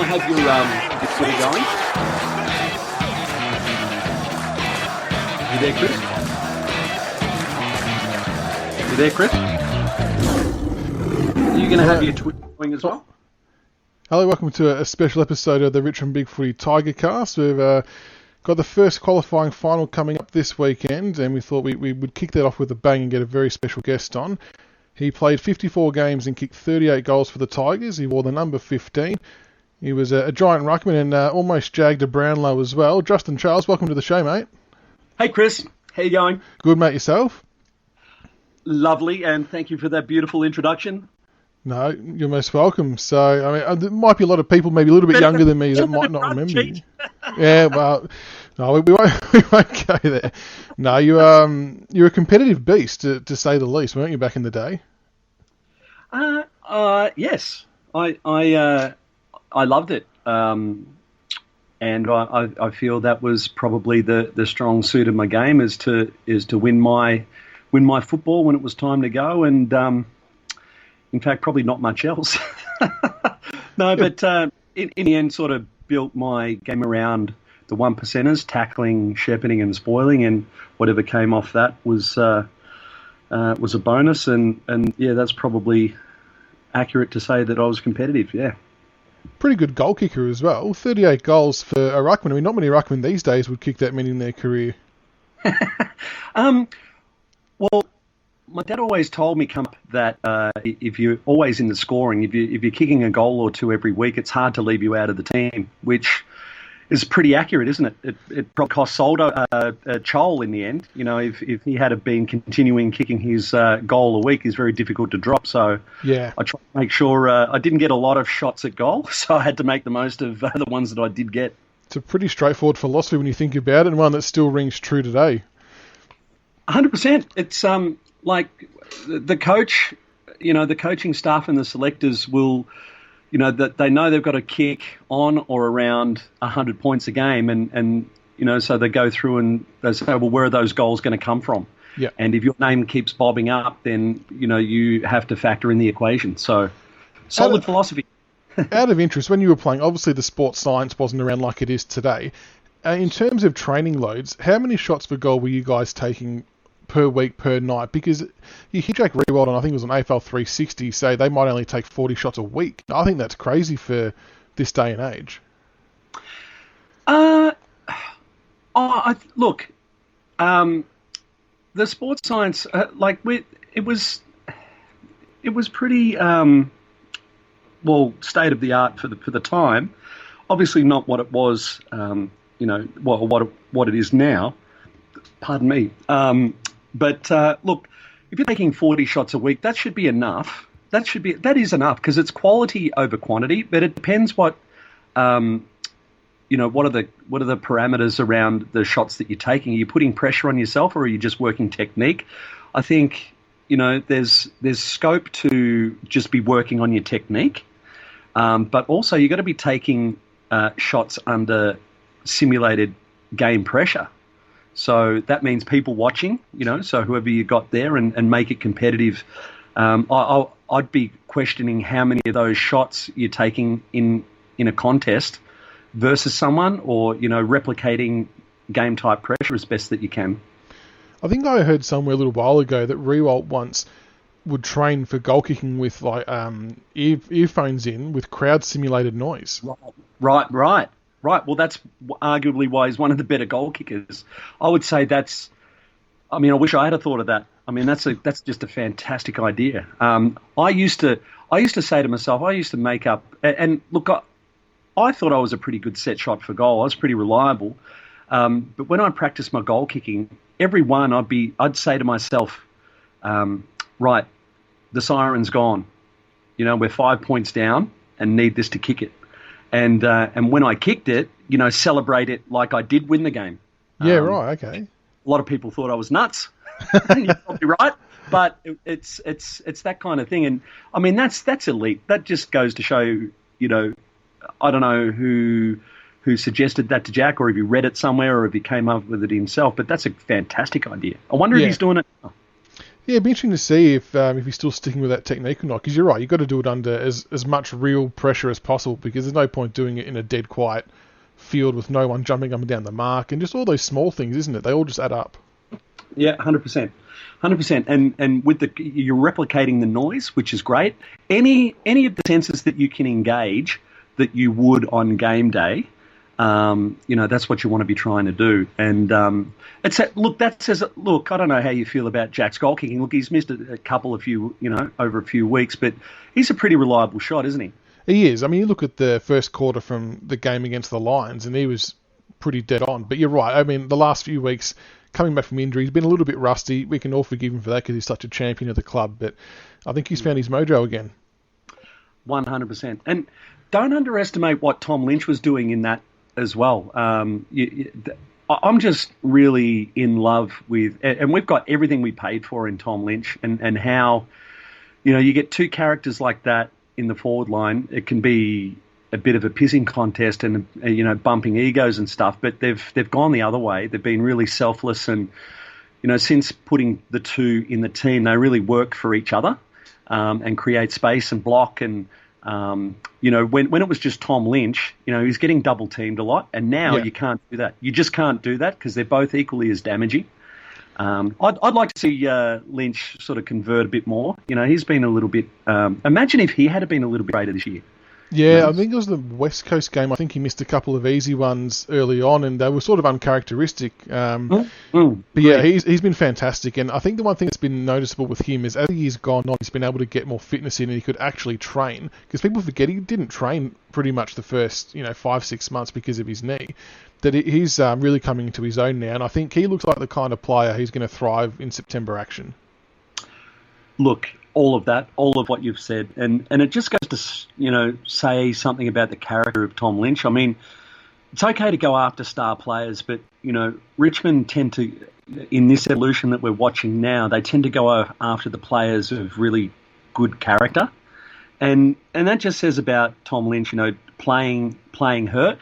have your footy going? You there, Chris? You there, Chris? Are you going to have your Twitter going as well? Hello, welcome to a special episode of the Richmond BigFooty Tigercast. We've got the first qualifying final coming up this weekend, and we thought we would kick that off with a bang and get a very special guest on. He played 54 games and kicked 38 goals for the Tigers. He wore the number 15. He was a giant ruckman and almost jagged a Brownlow as well. Justin Charles, welcome to the show, mate. Hey, Chris. How you going? Good, mate. Yourself? Lovely, and thank you for that beautiful introduction. No, you're most welcome. So, I mean, there might be a lot of people maybe a little bit younger than me that might not remember you. Yeah, well, no, we won't go there. No, you're a competitive beast, to say the least, weren't you, back in the day? Yes. I loved it. And I feel that was probably the strong suit of my game is to win my football when it was time to go, and in fact probably not much else. No, but in the end sort of built my game around the one percenters, tackling, shepherding and spoiling, and whatever came off that was a bonus, and yeah, that's probably accurate to say that I was competitive, yeah. Pretty good goal kicker as well. 38 goals for a ruckman. I mean, not many ruckmen these days would kick that many in their career. Well, my dad always told me that if you're always in the scoring, if you're kicking a goal or two every week, it's hard to leave you out of the team, which is pretty accurate, isn't it? It probably cost Soldo a Chol in the end. You know, if he had been continuing kicking his goal a week, it's very difficult to drop. So yeah, I tried to make sure I didn't get a lot of shots at goal, so I had to make the most of the ones that I did get. It's a pretty straightforward philosophy when you think about it, and one that still rings true today. 100%. It's like the coach, you know, the coaching staff and the selectors will, you know, that they know they've got to kick on or around 100 points a game, and you know, so they go through and they say, well, where are those goals going to come from? Yeah. And if your name keeps bobbing up, then you know you have to factor in the equation. So, solid philosophy. Out of interest, when you were playing, obviously the sports science wasn't around like it is today. In terms of training loads, how many shots per goal were you guys taking per week, per night? Because you hear Jack Rewald, and I think it was on AFL 360, say they might only take 40 shots a week. I think that's crazy for this day and age. Look, the sports science, it was pretty state of the art for the time. Obviously, not what it was, you know, what it is now. Pardon me. But look, if you're taking 40 shots a week, that should be enough. That is enough because it's quality over quantity. But it depends what, you know, what are the parameters around the shots that you're taking? Are you putting pressure on yourself, or are you just working technique? I think, you know, there's scope to just be working on your technique, but also you got to be taking shots under simulated game pressure. So that means people watching, you know, so whoever you got there and make it competitive. I'd be questioning how many of those shots you're taking in a contest versus someone, or, you know, replicating game type pressure as best that you can. I think I heard somewhere a little while ago that Rewalt once would train for goal kicking with like earphones in with crowd simulated noise. Right. Well, that's arguably why he's one of the better goal kickers. I would say I wish I had thought of that. I mean, that's just a fantastic idea. I used to say to myself, I used to make up, and look, I thought I was a pretty good set shot for goal. I was pretty reliable. But when I practiced my goal kicking, every one I'd say to myself, right, the siren's gone. You know, we're 5 points down and need this to kick it. And when I kicked it, you know, celebrate it like I did win the game. Yeah, right, okay. A lot of people thought I was nuts. You're probably right, but it's that kind of thing. And I mean, that's elite. That just goes to show, you know, I don't know who suggested that to Jack, or if he read it somewhere, or if he came up with it himself. But that's a fantastic idea. I wonder if he's doing it now. Yeah, it'd be interesting to see if he's still sticking with that technique or not. Because you're right, you've got to do it under as much real pressure as possible, because there's no point doing it in a dead quiet field with no one jumping up and down the mark, and just all those small things, isn't it? They all just add up. Yeah, 100%. 100%. And with you're replicating the noise, which is great. Any of the senses that you can engage that you would on game day, that's what you want to be trying to do. And look, I don't know how you feel about Jack's goal kicking. Look, he's missed over a few weeks, but he's a pretty reliable shot, isn't he? He is. I mean, you look at the first quarter from the game against the Lions, and he was pretty dead on. But you're right. I mean, the last few weeks, coming back from injury, he's been a little bit rusty. We can all forgive him for that because he's such a champion of the club. But I think he's found his mojo again. 100%. And don't underestimate what Tom Lynch was doing in that as well. I'm just really in love with, and we've got everything we paid for in Tom Lynch, and how, you get two characters like that in the forward line. It can be a bit of a pissing contest and, bumping egos and stuff, but they've gone the other way. They've been really selfless, and, since putting the two in the team, they really work for each other, and create space and block. And, when it was just Tom Lynch, he's getting double teamed a lot, and now you can't do that. You just can't do that because they're both equally as damaging. I'd like to see Lynch sort of convert a bit more. He's been a little bit. Imagine if he had been a little bit greater this year. Yeah, I think it was the West Coast game. I think he missed a couple of easy ones early on, and they were sort of uncharacteristic. But yeah, he's been fantastic. And I think the one thing that's been noticeable with him is as he's gone on, he's been able to get more fitness in, and he could actually train. Because people forget he didn't train pretty much the first 5-6 months because of his knee. That he's really coming into his own now, and I think he looks like the kind of player who's going to thrive in September action. Look, all of what you've said, and it just goes to say something about the character of Tom Lynch. I mean, it's okay to go after star players, but Richmond tend to, in this evolution that we're watching now, they tend to go after the players of really good character, and that just says about Tom Lynch, playing hurt.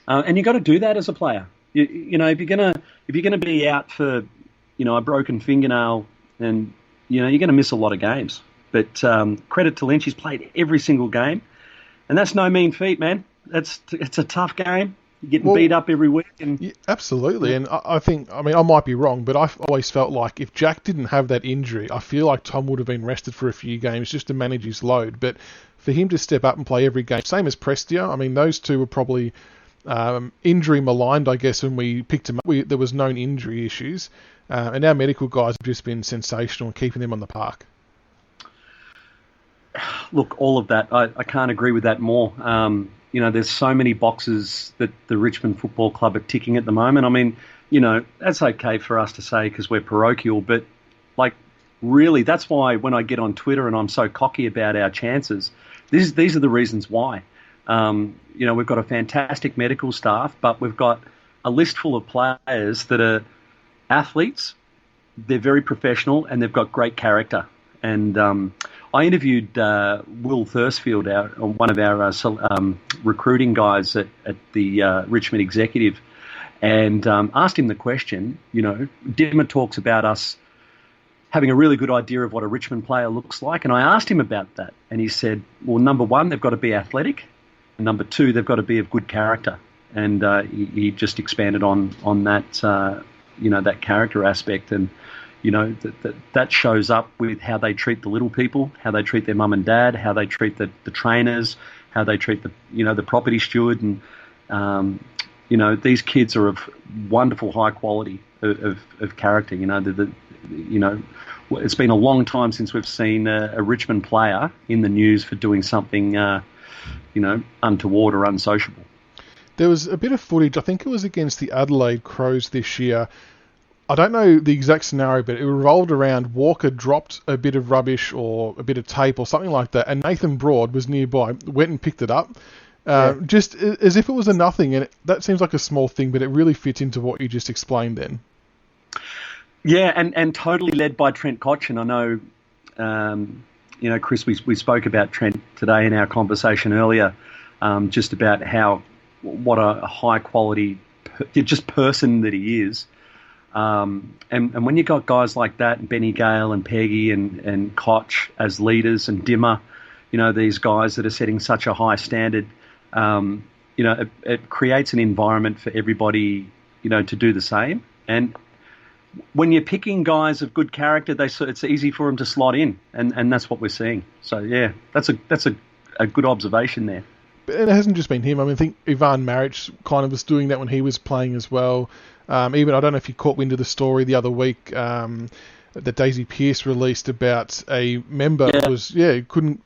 And you got to do that as a player. If you're gonna be out for a broken fingernail, and you're going to miss a lot of games. But credit to Lynch, he's played every single game, and that's no mean feat, man. It's a tough game. You're getting beat up every week. And absolutely. And I might be wrong, but I've always felt like if Jack didn't have that injury, I feel like Tom would have been rested for a few games just to manage his load. But for him to step up and play every game, same as Prestia, I mean, those two were probably injury maligned, I guess, when we picked him up. There was known injury issues, and our medical guys have just been sensational in keeping them on the park. Look, all of that, I can't agree with that more. There's so many boxes that the Richmond Football Club are ticking at the moment. I mean, that's okay for us to say because we're parochial, but really, that's why when I get on Twitter and I'm so cocky about our chances, these are the reasons why. We've got a fantastic medical staff, but we've got a list full of players that are athletes. They're very professional and they've got great character. And I interviewed Will Thursfield, one of our recruiting guys at the Richmond Executive, and asked him the question. Dimmer talks about us having a really good idea of what a Richmond player looks like, and I asked him about that, and he said, well, number one, they've got to be athletic. Number two, they've got to be of good character, and he just expanded on that, that character aspect, and that shows up with how they treat the little people, how they treat their mum and dad, how they treat the trainers, how they treat the property steward, and these kids are of wonderful high quality of character. It's been a long time since we've seen a Richmond player in the news for doing something. Untoward or unsociable. There was a bit of footage, I think it was against the Adelaide Crows this year. I don't know the exact scenario, but it revolved around Walker dropped a bit of rubbish or a bit of tape or something like that, and Nathan Broad was nearby, went and picked it up, just as if it was a nothing. And that seems like a small thing, but it really fits into what you just explained then. Yeah, and totally led by Trent Cotchin. I know, Chris, we spoke about Trent today in our conversation earlier, just about what a high quality just person that he is. And when you got guys like that, Benny Gale and Peggy and Koch as leaders and Dimmer, these guys that are setting such a high standard, it creates an environment for everybody, to do the same. And when you're picking guys of good character, it's easy for them to slot in, and that's what we're seeing. So yeah, that's a good observation there. And it hasn't just been him. I mean, I think Ivan Maric kind of was doing that when he was playing as well. Even, I don't know if you caught wind of the story the other week that Daisy Pearce released about a member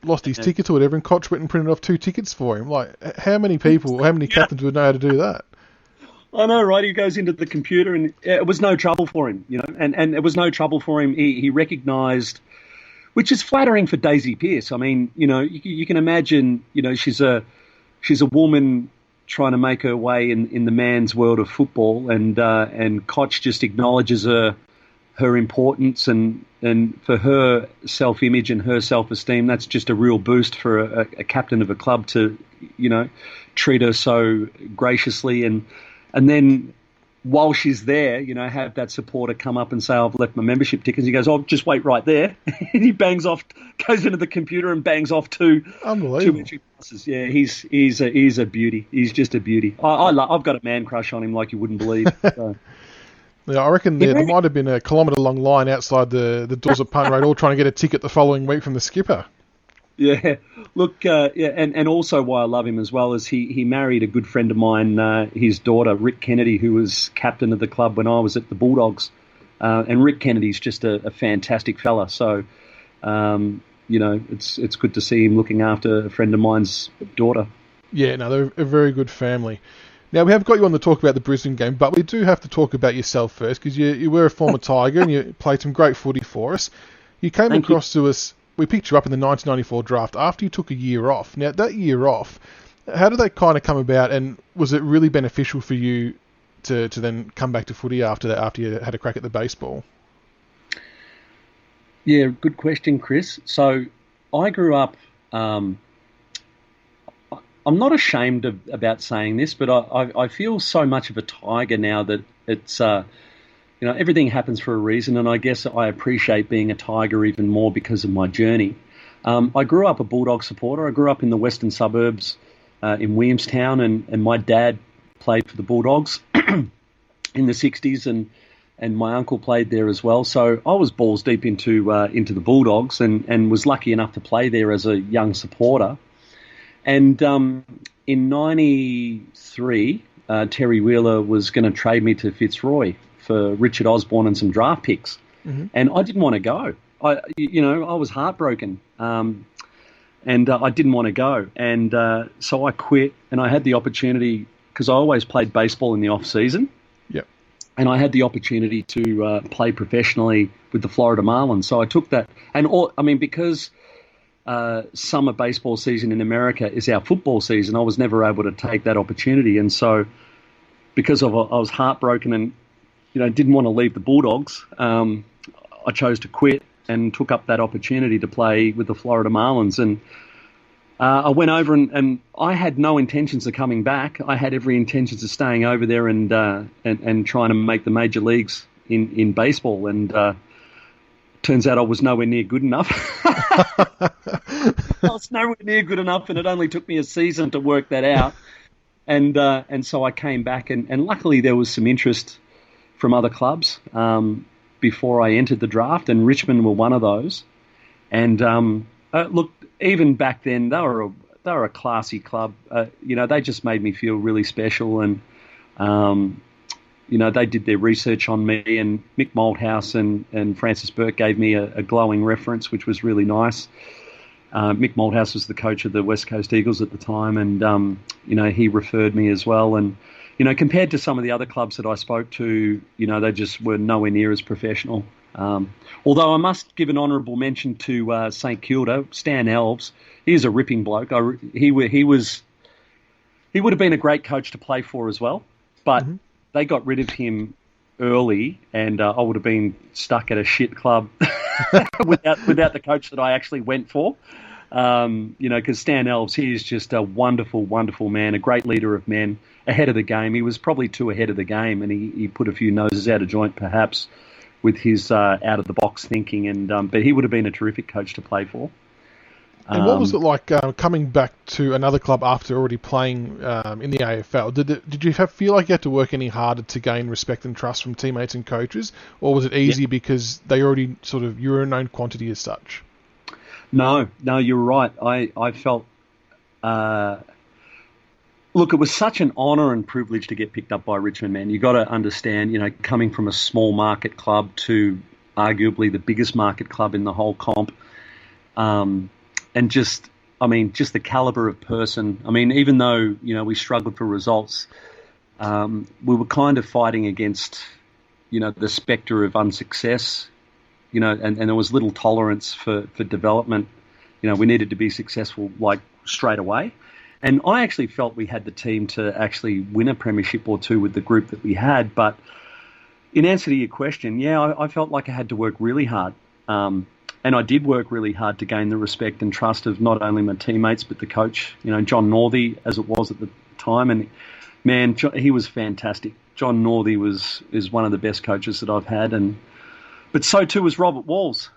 lost his ticket or whatever, and Koch went and printed off 2 tickets for him. Like, how many captains would know how to do that? I know, right? He goes into the computer, and it was no trouble for him, and it was no trouble for him. He recognised, which is flattering for Daisy Pearce. I mean, you can imagine, she's a woman trying to make her way in the man's world of football, and Koch just acknowledges her importance, and for her self-image and her self-esteem, that's just a real boost for a captain of a club to, treat her so graciously, and then while she's there, have that supporter come up and say, I've left my membership tickets. He goes, oh, just wait right there. And he bangs off, goes into the computer and bangs off 2 entry passes. Yeah, he's a beauty. He's just a beauty. I've got a man crush on him like you wouldn't believe. So. Yeah, I reckon there might have been a kilometre-long line outside the doors of Punt Road, all trying to get a ticket the following week from the skipper. Yeah, look, and also why I love him as well is he married a good friend of mine, his daughter, Rick Kennedy, who was captain of the club when I was at the Bulldogs. And Rick Kennedy's just a fantastic fella. So, it's good to see him looking after a friend of mine's daughter. Yeah, no, they're a very good family. Now, we have got you on to talk about the Brisbane game, but we do have to talk about yourself first, because you were a former Tiger and you played some great footy for us. You came across to us. We picked you up in the 1994 draft after you took a year off. Now, that year off, how did that kind of come about, and was it really beneficial for you to then come back to footy after that, after you had a crack at the baseball? Yeah, good question, Chris. So I grew up, I'm not ashamed about saying this, but I feel so much of a Tiger now that it's... everything happens for a reason, and I guess I appreciate being a Tiger even more because of my journey. I grew up a Bulldog supporter. I grew up in the western suburbs in Williamstown, and my dad played for the Bulldogs in the 60s, and my uncle played there as well. So I was balls deep into the Bulldogs and was lucky enough to play there as a young supporter. And in 93, Terry Wheeler was going to trade me to Fitzroy for Richard Osborne and some draft picks. Mm-hmm. And I didn't want to go. I was heartbroken. And I didn't want to go. And so I quit, and I had the opportunity, because I always played baseball in the off-season. Yep. And I had the opportunity to play professionally with the Florida Marlins. So I took that. And because summer baseball season in America is our football season, I was never able to take that opportunity. And so because I was heartbroken and didn't want to leave the Bulldogs, I chose to quit and took up that opportunity to play with the Florida Marlins. And I went over and I had no intentions of coming back. I had every intentions of staying over there and trying to make the major leagues in baseball. And turns out I was nowhere near good enough. I was nowhere near good enough, and it only took me a season to work that out. And so I came back, and luckily there was some interest from other clubs before I entered the draft, and Richmond were one of those. And look, even back then they were a classy club. They just made me feel really special, and they did their research on me. And Mick Malthouse and Francis Burke gave me a glowing reference, which was really nice. Mick Malthouse was the coach of the West Coast Eagles at the time, and he referred me as well. And compared to some of the other clubs that I spoke to, they just were nowhere near as professional. Although I must give an honourable mention to St Kilda, Stan Elves. He's a ripping bloke. He would have been a great coach to play for as well, but they got rid of him early, and I would have been stuck at a shit club without the coach that I actually went for. Because Stan Alves, he is just a wonderful, wonderful man, a great leader of men, ahead of the game. He was probably too ahead of the game, and he put a few noses out of joint, perhaps, with his out-of-the-box thinking. But he would have been a terrific coach to play for. And what was it like coming back to another club after already playing in the AFL? Did you feel like you had to work any harder to gain respect and trust from teammates and coaches, or was it easy because they already you were a known quantity as such? No, you're right. I felt, look, it was such an honour and privilege to get picked up by Richmond, man. You got to understand, coming from a small market club to arguably the biggest market club in the whole comp, and just the calibre of person. Even though, we struggled for results, we were kind of fighting against, the spectre of unsuccess. And there was little tolerance for development. We needed to be successful like straight away. And I actually felt we had the team to actually win a premiership or two with the group that we had. But in answer to your question, I felt like I had to work really hard. And I did work really hard to gain the respect and trust of not only my teammates, but the coach, John Northey, as it was at the time. And man, he was fantastic. John Northey is one of the best coaches that I've had. But so too was Robert Walls.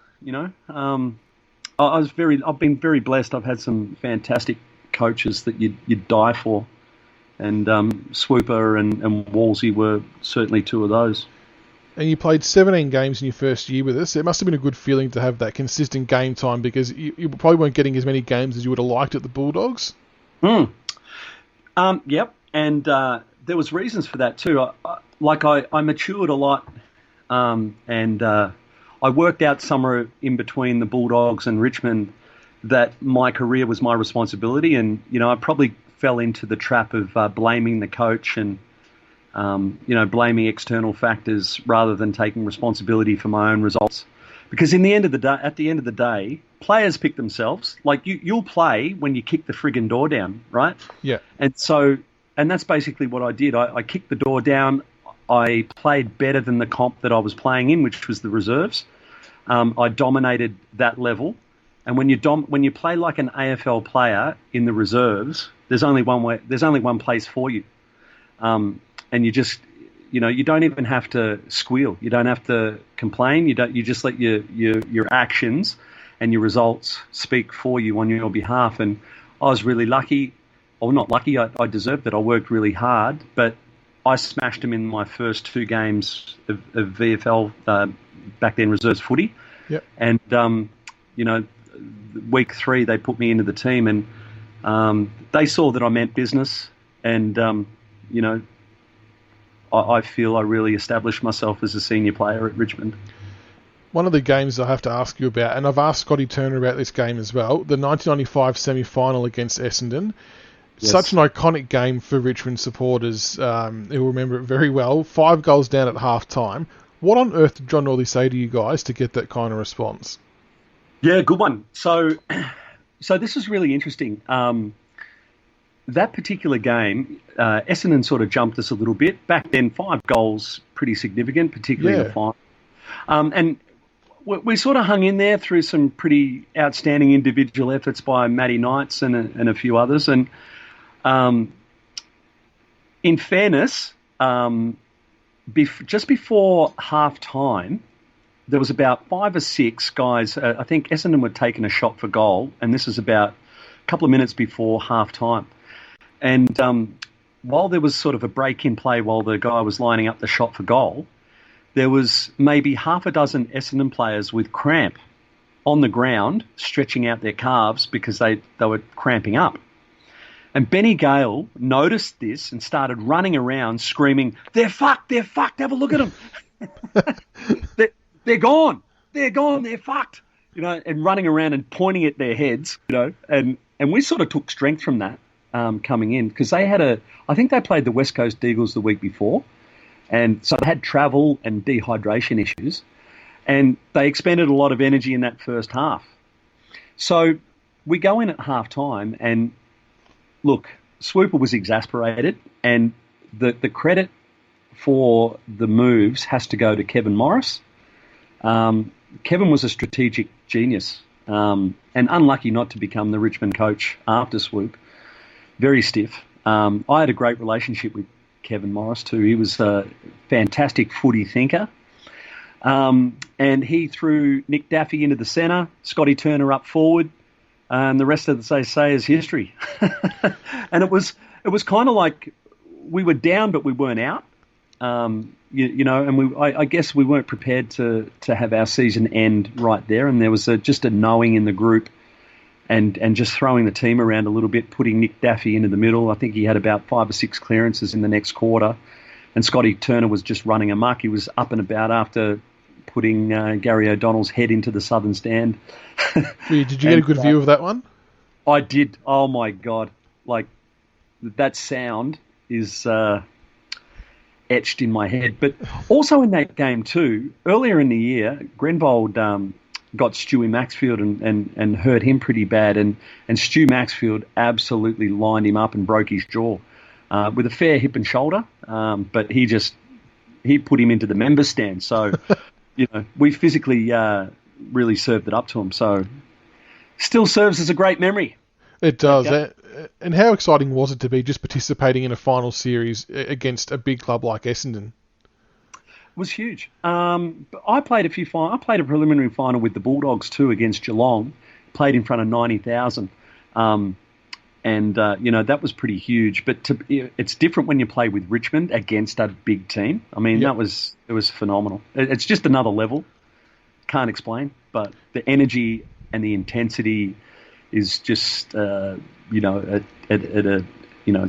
I've been very blessed. I've had some fantastic coaches that you'd die for, and Swooper and Wallsy were certainly two of those. And you played 17 games in your first year with us. It must have been a good feeling to have that consistent game time, because you probably weren't getting as many games as you would have liked at the Bulldogs. Yep. And there was reasons for that too. I matured a lot. And I worked out somewhere in between the Bulldogs and Richmond that my career was my responsibility. And, I probably fell into the trap of blaming the coach and, blaming external factors rather than taking responsibility for my own results. Because at the end of the day, players pick themselves. Like, you'll play when you kick the friggin' door down, right? Yeah. And that's basically what I did. I kicked the door down. I played better than the comp that I was playing in, which was the reserves. I dominated that level. And when you play like an AFL player in the reserves, there's only one place for you. And you just, you don't even have to squeal. You don't have to complain. You just let your actions and your results speak for you on your behalf. And I was really lucky, or not lucky. I deserved it. I worked really hard, but I smashed them in my first two games of VFL, back then reserves footy. Yep. And, week 3, they put me into the team, and they saw that I meant business. And, I feel I really established myself as a senior player at Richmond. One of the games I have to ask you about, and I've asked Scotty Turner about this game as well, the 1995 semi-final against Essendon. Yes. Such an iconic game for Richmond supporters who remember it very well. 5 goals down at half-time. What on earth did John Northey say to you guys to get that kind of response? Yeah, good one. So this is really interesting. That particular game, Essendon sort of jumped us a little bit. Back then, 5 goals, pretty significant, particularly in the final. And we sort of hung in there through some pretty outstanding individual efforts by Matty Knights and a few others. And in fairness, just before half-time, there was about 5 or 6 guys. I think Essendon were taking a shot for goal, and this is about a couple of minutes before half-time. And while there was sort of a break in play while the guy was lining up the shot for goal, there was maybe half a dozen Essendon players with cramp on the ground, stretching out their calves because they were cramping up. And Benny Gale noticed this and started running around screaming, "They're fucked, they're fucked, have a look at them. they're gone, they're fucked." And running around and pointing at their heads, and we sort of took strength from that coming in, because I think they played the West Coast Eagles the week before, and so they had travel and dehydration issues, and they expended a lot of energy in that first half. So we go in at half-time, and look, Swooper was exasperated, and the credit for the moves has to go to Kevin Morris. Kevin was a strategic genius. and unlucky not to become the Richmond coach after Swoop. Very stiff. I had a great relationship with Kevin Morris too. He was a fantastic footy thinker. And he threw Nick Daffy into the centre, Scotty Turner up forward, and the rest of the say is history. And it was kind of like we were down, but we weren't out. And I guess we weren't prepared to have our season end right there. And there was just a knowing in the group, and just throwing the team around a little bit, putting Nick Daffy into the middle. I think he had about 5 or 6 clearances in the next quarter. And Scotty Turner was just running amok. He was up and about after putting Gary O'Donnell's head into the southern stand. Did you get a good view of that one? I did. Oh, my God. Like, that sound is etched in my head. But also in that game too, earlier in the year, Grenvold got Stewie Maxfield and hurt him pretty bad. And Stu Maxfield absolutely lined him up and broke his jaw. With a fair hip and shoulder, but he put him into the member stand. So, we physically really served it up to him. So, still serves as a great memory. It does. And how exciting was it to be just participating in a final series against a big club like Essendon? It was huge. I played I played a preliminary final with the Bulldogs too against Geelong. Played in front of 90,000. And that was pretty huge. But it's different when you play with Richmond against a big team. I mean, it was phenomenal. It's just another level. Can't explain. But the energy and the intensity is just, it's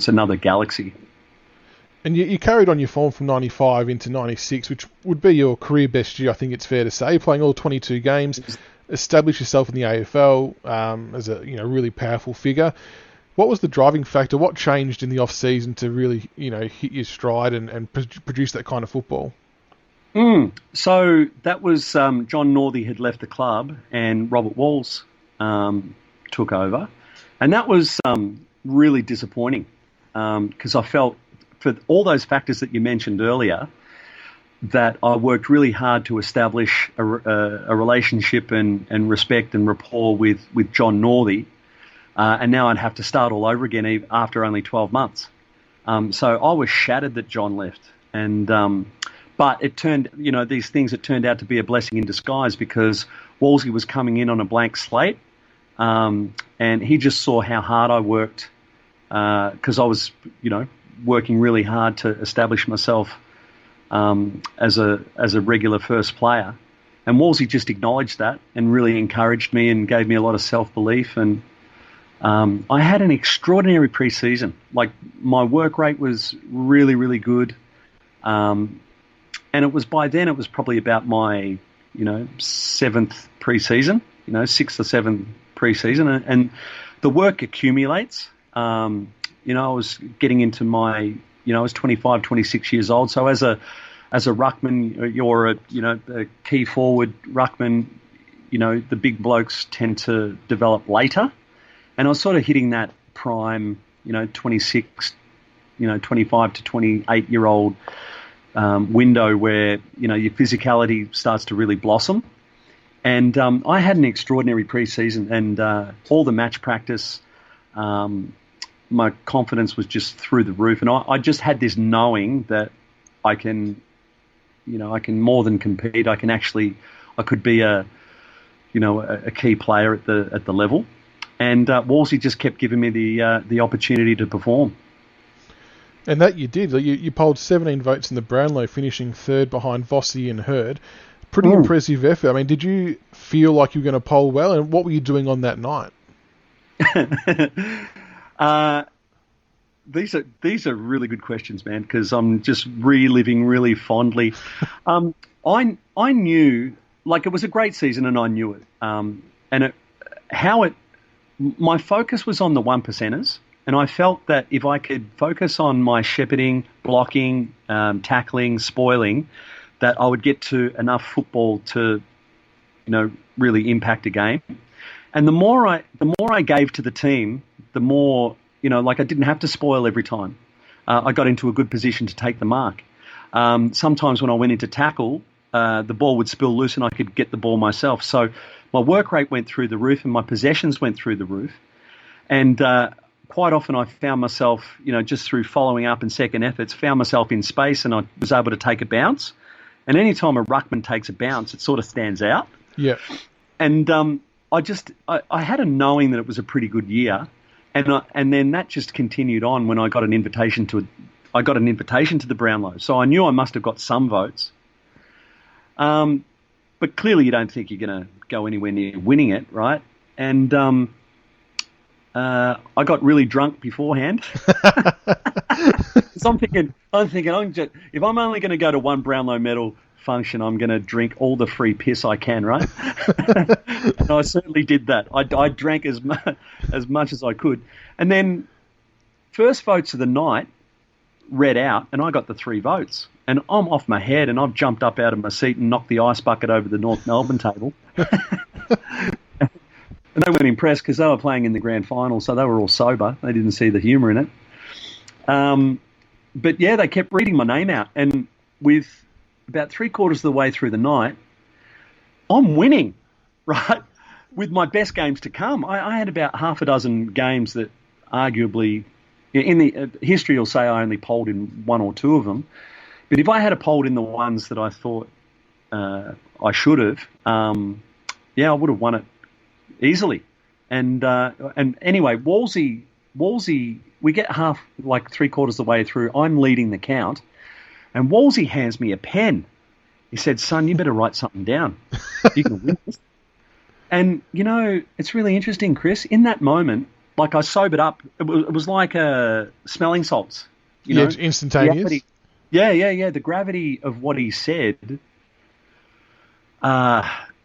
another galaxy. And you carried on your form from 95 into 96, which would be your career best year, I think it's fair to say. Playing all 22 games, established yourself in the AFL as a really powerful figure. What was the driving factor? What changed in the off-season to really, hit your stride and produce that kind of football? So that was John Northey had left the club and Robert Walls took over. And that was really disappointing because I felt, for all those factors that you mentioned earlier, that I worked really hard to establish a relationship and respect and rapport with John Northey. And now I'd have to start all over again after only 12 months. So I was shattered that John left. But it turned, these things, it turned out to be a blessing in disguise because Wolsey was coming in on a blank slate. And he just saw how hard I worked because I was, working really hard to establish myself as a regular first player. And Wolsey just acknowledged that and really encouraged me and gave me a lot of self-belief. And I had an extraordinary pre-season. Like, my work rate was really, really good. And it was probably about my, 7th pre-season, 6th or 7th pre-season. And the work accumulates. I was getting into my, I was 25, 26 years old. So as a ruckman, you're a key forward ruckman, the big blokes tend to develop later. And I was sort of hitting that prime, 26, 25 to 28-year-old window where, your physicality starts to really blossom. And I had an extraordinary pre-season and all the match practice, my confidence was just through the roof. And I just had this knowing that I can more than compete. I could be a key player at the level. And Wolsey just kept giving me the opportunity to perform. And that you did. You polled 17 votes in the Brownlow, finishing third behind Vossi and Hurd. Pretty impressive effort. I mean, did you feel like you were going to poll well? And what were you doing on that night? These are really good questions, man, because I'm just reliving really fondly. I knew, like, it was a great season and I knew it. My focus was on the 1%ers, and I felt that if I could focus on my shepherding, blocking, tackling, spoiling, that I would get to enough football to, really impact a game. And the more I gave to the team, the more, I didn't have to spoil every time. I got into a good position to take the mark. Sometimes when I went into tackle, the ball would spill loose and I could get the ball myself. So my work rate went through the roof and my possessions went through the roof. And quite often I found myself, just through following up and second efforts, found myself in space and I was able to take a bounce. And any time a ruckman takes a bounce, it sort of stands out. Yeah. And I had a knowing that it was a pretty good year. And then that just continued on when I got an invitation to the Brownlow. So I knew I must have got some votes. But clearly you don't think you're going to go anywhere near winning it, right? And I got really drunk beforehand. So I'm thinking, if I'm only going to go to one Brownlow medal function, I'm going to drink all the free piss I can, right? And I certainly did that. I drank as much as I could. And then first votes of the night read out, and I got the 3 votes. And I'm off my head, and I've jumped up out of my seat and knocked the ice bucket over the North Melbourne table. And they weren't impressed because they were playing in the grand final, so they were all sober. They didn't see the humour in it. But, yeah, they kept reading my name out. And with about 3/4 of the way through the night, I'm winning, right, with my best games to come. I had about half a dozen games that arguably, in the history will say I only polled in 1 or 2 of them. But if I had polled in the ones that I thought I should have, I would have won it easily. And anyway, Wolsey, we get 3/4 of the way through. I'm leading the count, and Wolsey hands me a pen. He said, "Son, you better write something down. You can win this." And it's really interesting, Chris. In that moment, I sobered up. It was like smelling salts. It's instantaneous. Yeah. The gravity of what he said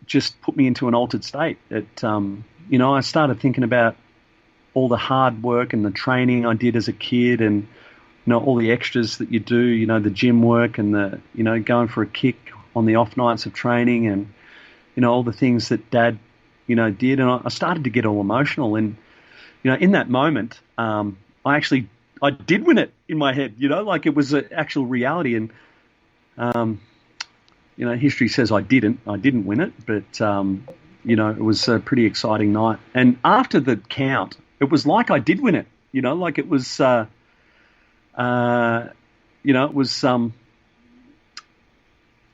just put me into an altered state. I started thinking about all the hard work and the training I did as a kid and, all the extras that you do, the gym work and the, going for a kick on the off nights of training and, all the things that Dad, did. And I started to get all emotional. And, in that moment, I did win it in my head, it was an actual reality. And, history says I didn't win it, but, it was a pretty exciting night. And after the count, it was like I did win it, it was,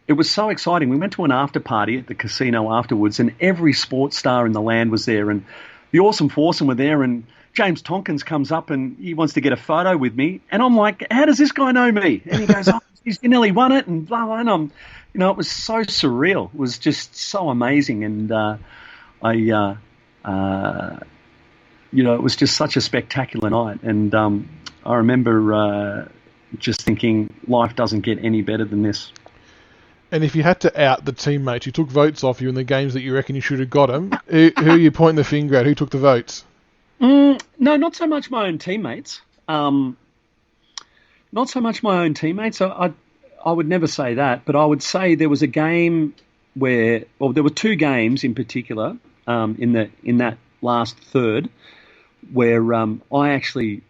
it was so exciting. We went to an after party at the casino afterwards and every sports star in the land was there and the Awesome Foursome were there and James Tompkins comes up and he wants to get a photo with me. And I'm like, how does this guy know me? And he goes, he's nearly won it and blah, blah. And I'm, it was so surreal. It was just so amazing. And it was just such a spectacular night. And I remember just thinking life doesn't get any better than this. And if you had to out the teammates who took votes off you in the games that you reckon you should have got them, who are you pointing the finger at? Who took the votes? No, not so much my own teammates. I would never say that, but I would say there was a game there were 2 games in particular in that last third where I actually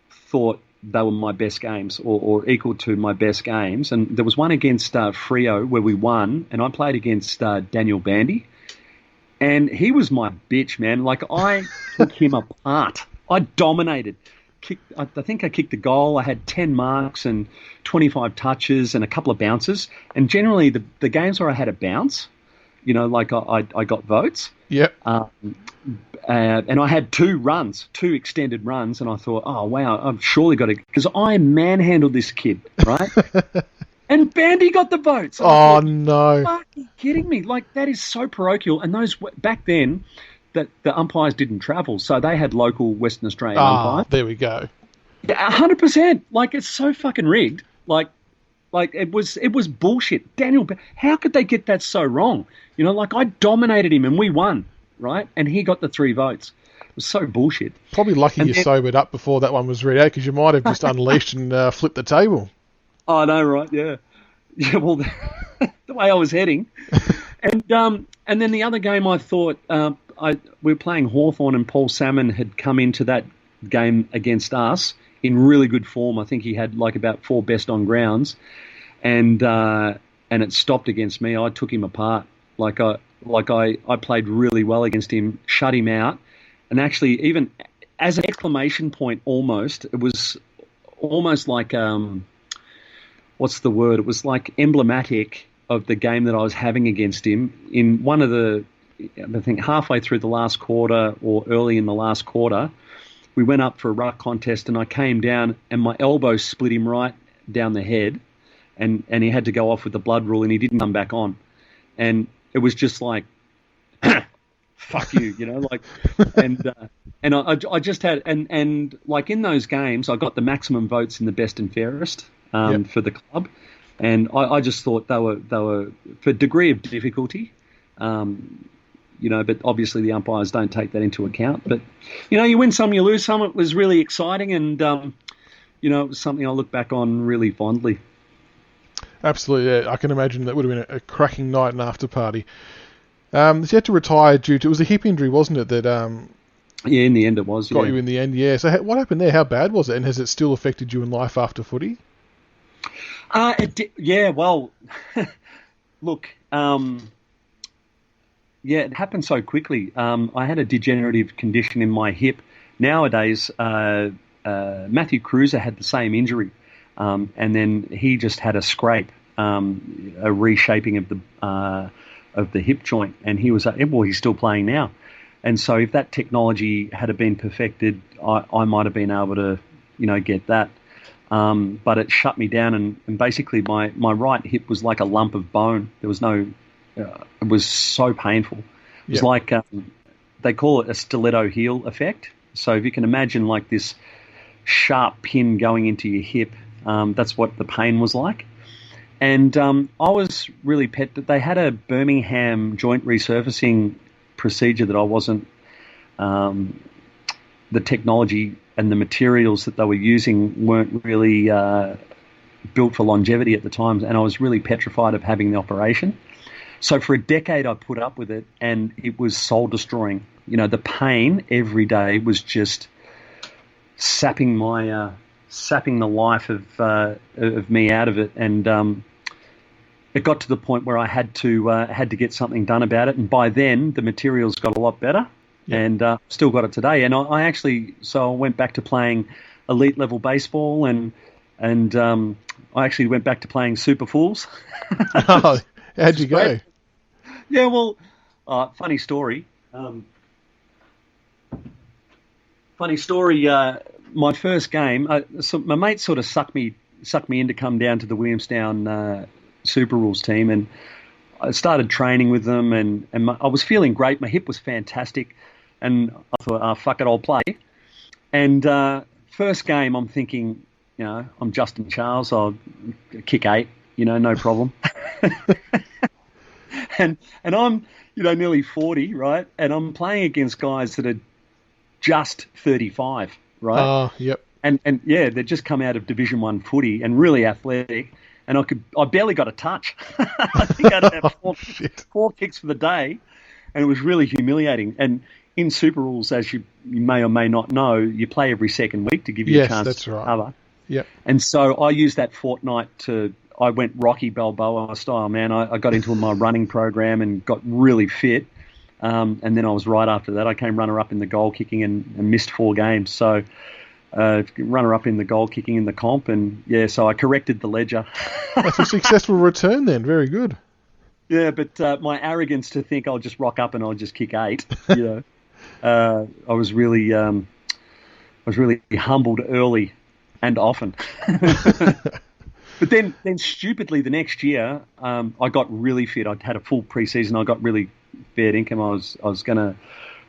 thought they were my best games or equal to my best games. And there was one against Freo where we won, and I played against Daniel Bandy. And he was my bitch, man. I took him apart. I dominated. I think I kicked the goal. I had 10 marks and 25 touches and a couple of bounces. And generally the games where I had a bounce, I got votes. Yep. And I had 2 extended runs, and I thought, oh, wow, I've surely got to, because I manhandled this kid, right? And Bandy got the votes. Oh, no. Are you kidding me? That is so parochial. And those, back then, that the umpires didn't travel, so they had local Western Australian umpires. There we go. Yeah, 100%. It's so fucking rigged. It was bullshit. Daniel, how could they get that so wrong? I dominated him and we won, right? And he got the 3 votes. It was so bullshit. Probably lucky you sobered up before that one was read out because you might have just unleashed and flipped the table. Oh, no, right, yeah. Yeah, well, the way I was heading. And then the other game I thought, we were playing Hawthorn and Paul Salmon had come into that game against us in really good form. I think he had about 4 best on grounds. And it stopped against me. I took him apart. like I played really well against him, shut him out, and actually even as an exclamation point, almost it was almost like what's the word? It was like emblematic of the game that I was having against him in one of the, I think halfway through the last quarter or early in the last quarter, we went up for a ruck contest and I came down and my elbow split him right down the head and he had to go off with the blood rule and he didn't come back on. And it was just like, fuck you, like, and I just had, and like in those games, I got the maximum votes in the best and fairest for the club. And I just thought they were for degree of difficulty, but obviously the umpires don't take that into account. But, you win some, you lose some. It was really exciting and, it was something I look back on really fondly. Absolutely, yeah. I can imagine that would have been a cracking night and after party. So you had to retire due to, it was a hip injury, wasn't it, that yeah, in the end it was. Got you in the end, yeah. So what happened there? How bad was it? And has it still affected you in life after footy? Yeah, well, look, it happened so quickly. I had a degenerative condition in my hip. Nowadays, Matthew Cruiser had the same injury, and then he just had a scrape, a reshaping of the hip joint, and he was he's still playing now. And so if that technology had been perfected, I might have been able to, get that. But it shut me down, and basically my right hip was like a lump of bone. There was no, it was so painful. It was like, they call it a stiletto heel effect. So if you can imagine like this sharp pin going into your hip, that's what the pain was like. And I was really that they had a Birmingham joint resurfacing procedure that I wasn't, the technology and the materials that they were using weren't really built for longevity at the time, and I was really petrified of having the operation. So for a decade I put up with it, and it was soul-destroying. The pain every day was just sapping the life of me out of it, and it got to the point where I had to get something done about it, and by then the materials got a lot better. And still got it today. And I went back to playing elite level baseball, and I actually went back to playing Super Fools. Oh, how'd you go? Yeah, well, funny story. My first game, so my mate sort of sucked me in to come down to the Williamstown Super Rules team, and I started training with them, and I was feeling great. My hip was fantastic. And I thought, fuck it, I'll play. And first game, I'm thinking, I'm Justin Charles, I'll kick 8, no problem. and I'm, nearly 40, right? And I'm playing against guys that are just 35, right? Yep. And yeah, they'd just come out of Division 1 footy and really athletic. And I barely got a touch. I think I had four kicks for the day, and it was really humiliating. And in Super Rules, as you may or may not know, you play every second week to give you a chance to recover. Yep. And so I used that fortnight I went Rocky Balboa style, man. I got into my running program and got really fit. And then I was right after that. I came runner-up in the goal kicking and missed 4 games. So runner-up in the goal kicking in the comp. And, so I corrected the ledger. That's a successful return then. Very good. Yeah, but my arrogance to think I'll just rock up and I'll just kick 8, I was really humbled early and often. But then stupidly the next year, I got really fit. I'd had a full preseason. I got really fair income. I was going to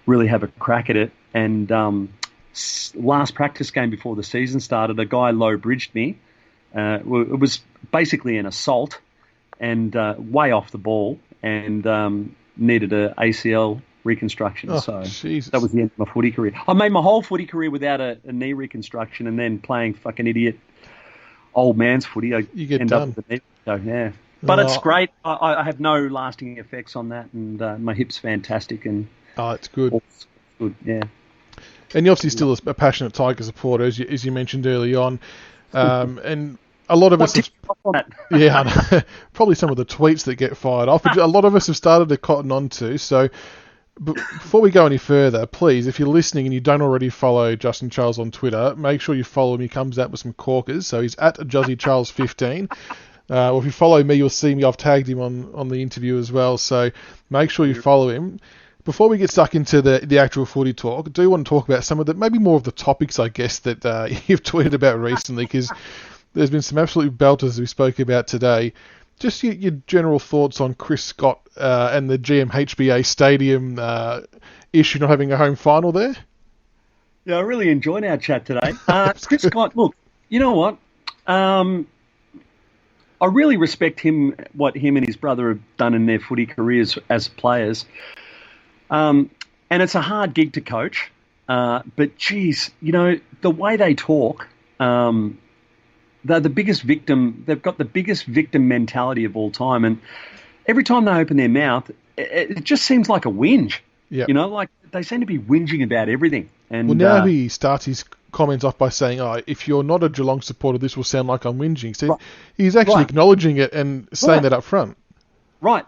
really have a crack at it. And last practice game before the season started, a guy low bridged me. It was basically an assault and way off the ball, and needed a ACL reconstruction. So Jesus. That was the end of my footy career. I made my whole footy career without a knee reconstruction, and then playing fucking idiot old man's footy. You get end done. up with a knee. So, yeah. But it's great. I have no lasting effects on that, and my hip's fantastic. And it's good. It's good, yeah. And you're obviously still a passionate Tiger supporter, as you mentioned early on. And a lot of us have, on that? yeah, I know. Probably some of the tweets that get fired off, but a lot of us have started to cotton on to. So before we go any further, please, if you're listening and you don't already follow Justin Charles on Twitter, make sure you follow him. He comes out with some corkers, so he's at JuzzyCharles15. Or if you follow me, you'll see me. I've tagged him on the interview as well, so make sure you follow him. Before we get stuck into the actual footy talk, I do want to talk about some of the, maybe more of the topics, I guess, that you've tweeted about recently, because there's been some absolute belters we spoke about today. Just your general thoughts on Chris Scott and the GMHBA Stadium issue not having a home final there? Yeah, I really enjoyed our chat today. Chris Scott, look, you know what? I really respect what him and his brother have done in their footy careers as players. And it's a hard gig to coach. But, geez, you know, the way they talk, they're the biggest victim. They've got the biggest victim mentality of all time. And every time they open their mouth, it just seems like a whinge. Yep. You know, like they seem to be whinging about everything. And, well, now he starts his comments off by saying, if you're not a Geelong supporter, this will sound like I'm whinging. So right. He's actually acknowledging it and saying that up front. Right.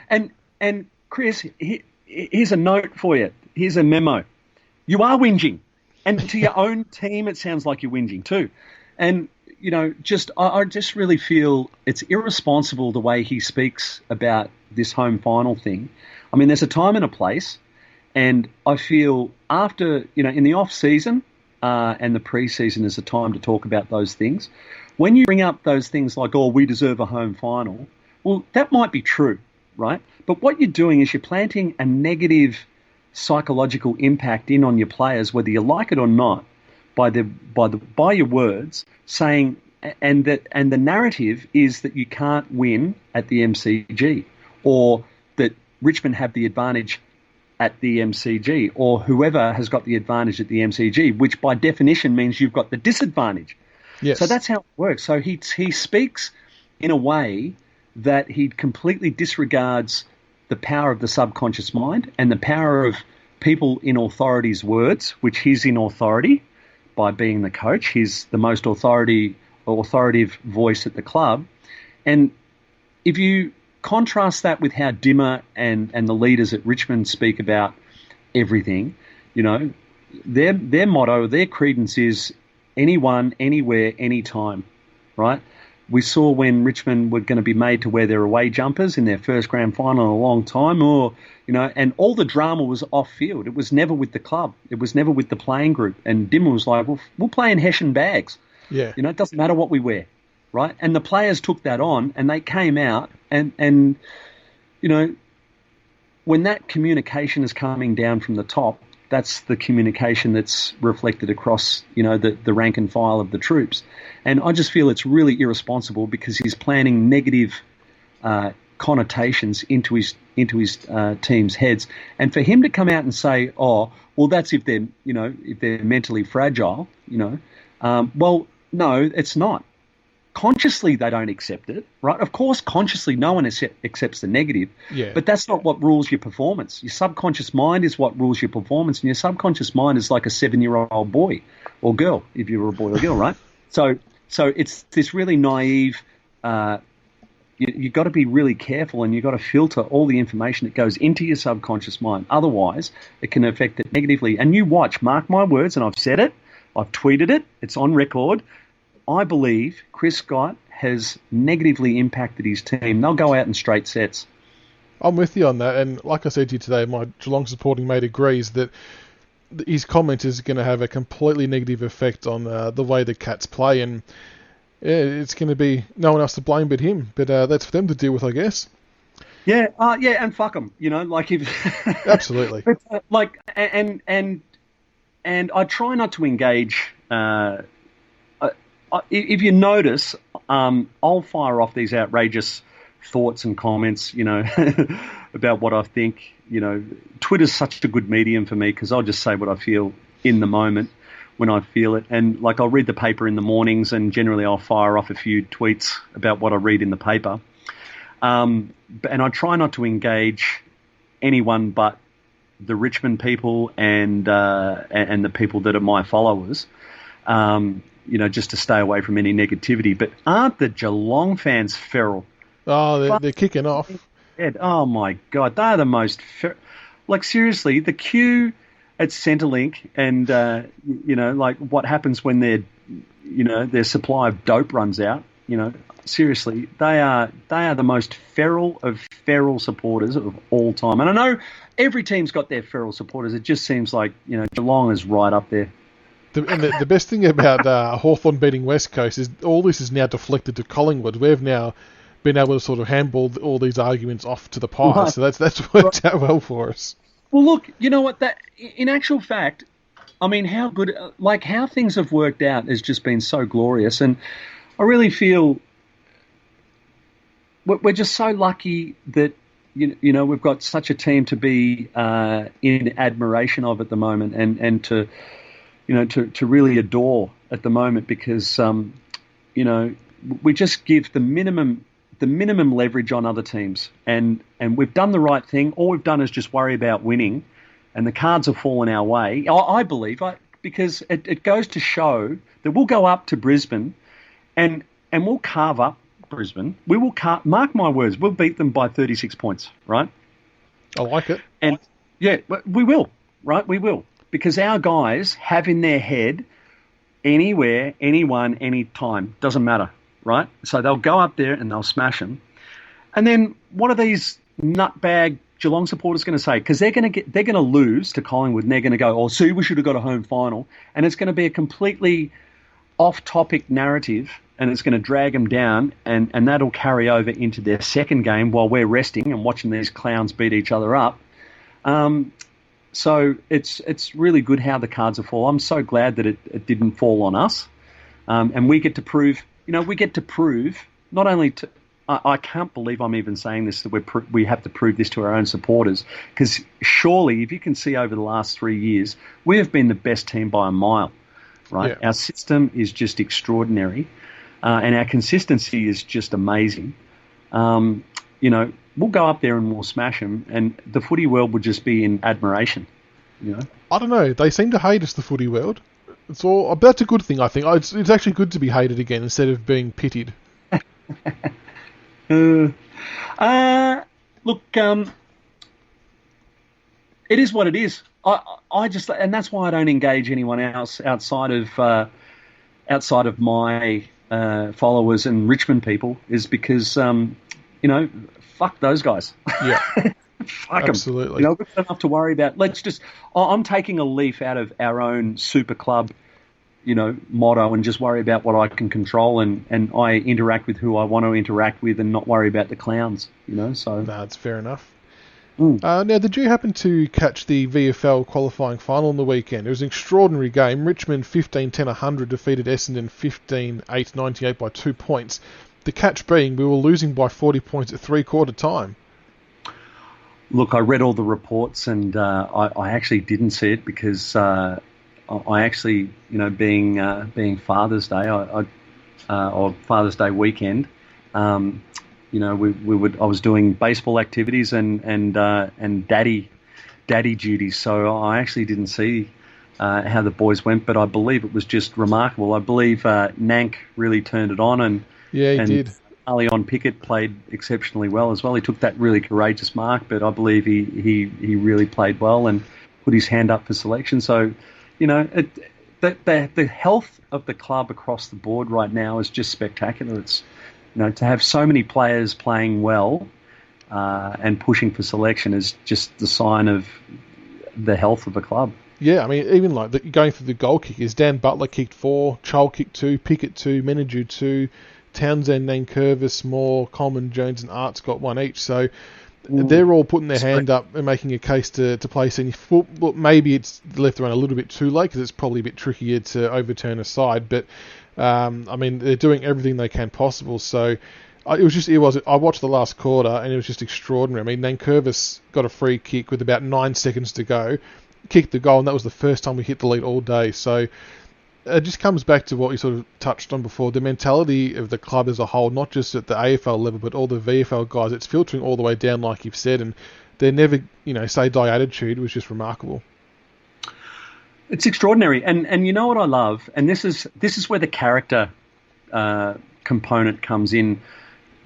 And Chris, here's a note for you. Here's a memo. You are whinging. And to your own team, it sounds like you're whinging too. And, you know, I just really feel it's irresponsible the way he speaks about this home final thing. I mean, there's a time and a place. And I feel after, you know, in the off season and the pre-season is a time to talk about those things. When you bring up those things like, we deserve a home final, well, that might be true, right? But what you're doing is you're planting a negative psychological impact in on your players, whether you like it or not, by your words, saying, and the narrative is that you can't win at the MCG, or that Richmond have the advantage at the MCG, or whoever has got the advantage at the MCG, which by definition means you've got the disadvantage. Yes. So that's how it works. So he speaks in a way that he completely disregards the power of the subconscious mind and the power of people in authority's words, which he's in authority by being the coach. He's the most authoritative voice at the club. And if you contrast that with how Dimmer and the leaders at Richmond speak about everything, you know, their motto, their credence is anyone, anywhere, anytime, right? We saw when Richmond were going to be made to wear their away jumpers in their first grand final in a long time, or, you know, and all the drama was off field. It was never with the club. It was never with the playing group. And Dimmer was like, we'll play in Hessian bags. Yeah. You know, it doesn't matter what we wear, right? And the players took that on and they came out and you know, when that communication is coming down from the top, that's the communication that's reflected across, you know, the rank and file of the troops. And I just feel it's really irresponsible because he's planting negative connotations into his team's heads. And for him to come out and say, well, that's if they're mentally fragile, you know, well, no, it's not. Consciously, they don't accept it, right? Of course, consciously, no one accepts the negative, but that's not what rules your performance. Your subconscious mind is what rules your performance, and your subconscious mind is like a 7-year-old boy or girl, if you were a boy or girl, right? So it's this really naive. You've got to be really careful, and you've got to filter all the information that goes into your subconscious mind. Otherwise, it can affect it negatively. And you watch, mark my words, and I've said it, I've tweeted it, it's on record. I believe Chris Scott has negatively impacted his team. They'll go out in straight sets. I'm with you on that, and like I said to you today, my Geelong supporting mate agrees that his comment is going to have a completely negative effect on the way the Cats play, and it's going to be no one else to blame but him. But that's for them to deal with, I guess. Yeah, and fuck them, you know, like if absolutely, but, like, and I try not to engage. If you notice, I'll fire off these outrageous thoughts and comments, you know, about what I think. You know, Twitter's such a good medium for me because I'll just say what I feel in the moment when I feel it. And, like, I'll read the paper in the mornings and generally I'll fire off a few tweets about what I read in the paper. And I try not to engage anyone but the Richmond people and the people that are my followers. just to stay away from any negativity. But aren't the Geelong fans feral? Oh, they're kicking off. Oh my God, they're the most like seriously. The queue at Centrelink, and like what happens when their supply of dope runs out. Seriously, they are the most feral of feral supporters of all time. And I know every team's got their feral supporters. It just seems like Geelong is right up there. The best thing about Hawthorn beating West Coast is all this is now deflected to Collingwood. We've now been able to sort of handball all these arguments off to the Pies, right. So that's worked out well for us. Well, look, you know what? That in actual fact, I mean, how good, like how things have worked out has just been so glorious, and I really feel we're just so lucky that we've got such a team to be in admiration of at the moment, and to really adore at the moment, because we just give the minimum leverage on other teams, and we've done the right thing. All we've done is just worry about winning, and the cards have fallen our way. I believe, because it goes to show that we'll go up to Brisbane, and we'll carve up Brisbane. We will mark my words, we'll beat them by 36 points, right? I like it. And yeah, we will, right? We will, because our guys have in their head anywhere, anyone, anytime, doesn't matter, right? So they'll go up there and they'll smash them. And then what are these nutbag Geelong supporters going to say? Because they're going to lose to Collingwood, and they're going to go, oh, see, we should have got a home final. And it's going to be a completely off-topic narrative, and it's going to drag them down, and that'll carry over into their second game while we're resting and watching these clowns beat each other up. So it's really good how the cards are fall. I'm so glad that it didn't fall on us, and we get to prove. Not only to. I can't believe I'm even saying this, that we have to prove this to our own supporters, because surely, if you can see over the last 3 years, we have been the best team by a mile, right? Yeah. Our system is just extraordinary, and our consistency is just amazing. We'll go up there and we'll smash them, and the footy world would just be in admiration. I don't know. They seem to hate us, the footy world. But that's a good thing, I think. It's actually good to be hated again instead of being pitied. Look, it is what it is. I just, and that's why I don't engage anyone else outside of my followers and Richmond people, is because fuck those guys. Yeah, fuck absolutely. We've got enough to worry about. I'm taking a leaf out of our own super club, motto, and just worry about what I can control, and I interact with who I want to interact with, and not worry about the clowns, so. That's fair enough. Now, did you happen to catch the VFL qualifying final on the weekend? It was an extraordinary game. Richmond 15-10-100 defeated Essendon 15-8-98 by 2 points. The catch being we were losing by 40 points at three-quarter time. Look, I read all the reports, and I actually didn't see it because I actually, being Father's Day, or Father's Day weekend, I was doing baseball activities and daddy duties, so I actually didn't see how the boys went, but I believe it was just remarkable. I believe Nank really turned it on, and he did. Leon Pickett played exceptionally well as well. He took that really courageous mark, but I believe he really played well and put his hand up for selection. So, the health of the club across the board right now is just spectacular. It's, to have so many players playing well and pushing for selection is just the sign of the health of the club. Yeah, I mean, even going through the goal kickers, Dan Butler kicked 4, Chol kicked 2, Pickett 2, Menadue 2, Townsend, Nankervis, Moore, Coleman, Jones and Arts got 1 each. So they're all putting their hand up and making a case to play senior football. Maybe it's left around a little bit too late because it's probably a bit trickier to overturn a side. But, they're doing everything they can possible. So I watched the last quarter and it was just extraordinary. I mean, Nankervis got a free kick with about 9 seconds to go, kicked the goal, and that was the first time we hit the lead all day. So it just comes back to what you sort of touched on before, the mentality of the club as a whole, not just at the AFL level, but all the VFL guys. It's filtering all the way down, like you've said, and their never, say die attitude was just remarkable. It's extraordinary, and you know what I love, and this is where the character component comes in.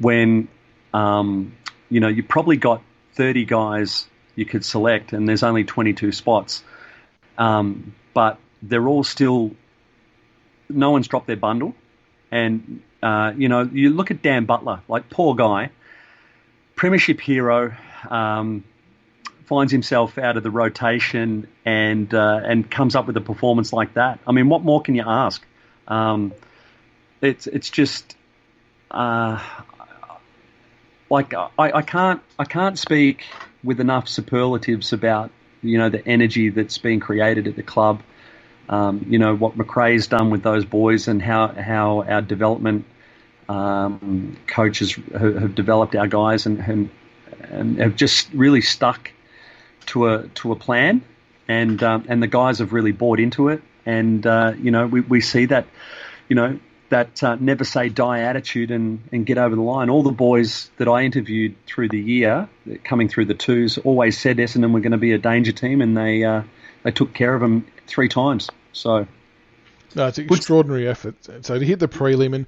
When you probably got 30 guys you could select, and there's only 22 spots, but they're all still. No one's dropped their bundle, and you look at Dan Butler, like poor guy, premiership hero. Finds himself out of the rotation and comes up with a performance like that. I mean, what more can you ask? It's just like I can't speak with enough superlatives about the energy that's being created at the club. What McRae's done with those boys and how our development coaches have developed our guys and have just really stuck to a plan, and the guys have really bought into it, and we see that that never say die attitude and get over the line. All the boys that I interviewed through the year, coming through the twos, always said Essendon were going to be a danger team, and they took care of them 3 times. So no, it's an extraordinary effort. So to hit the prelim, and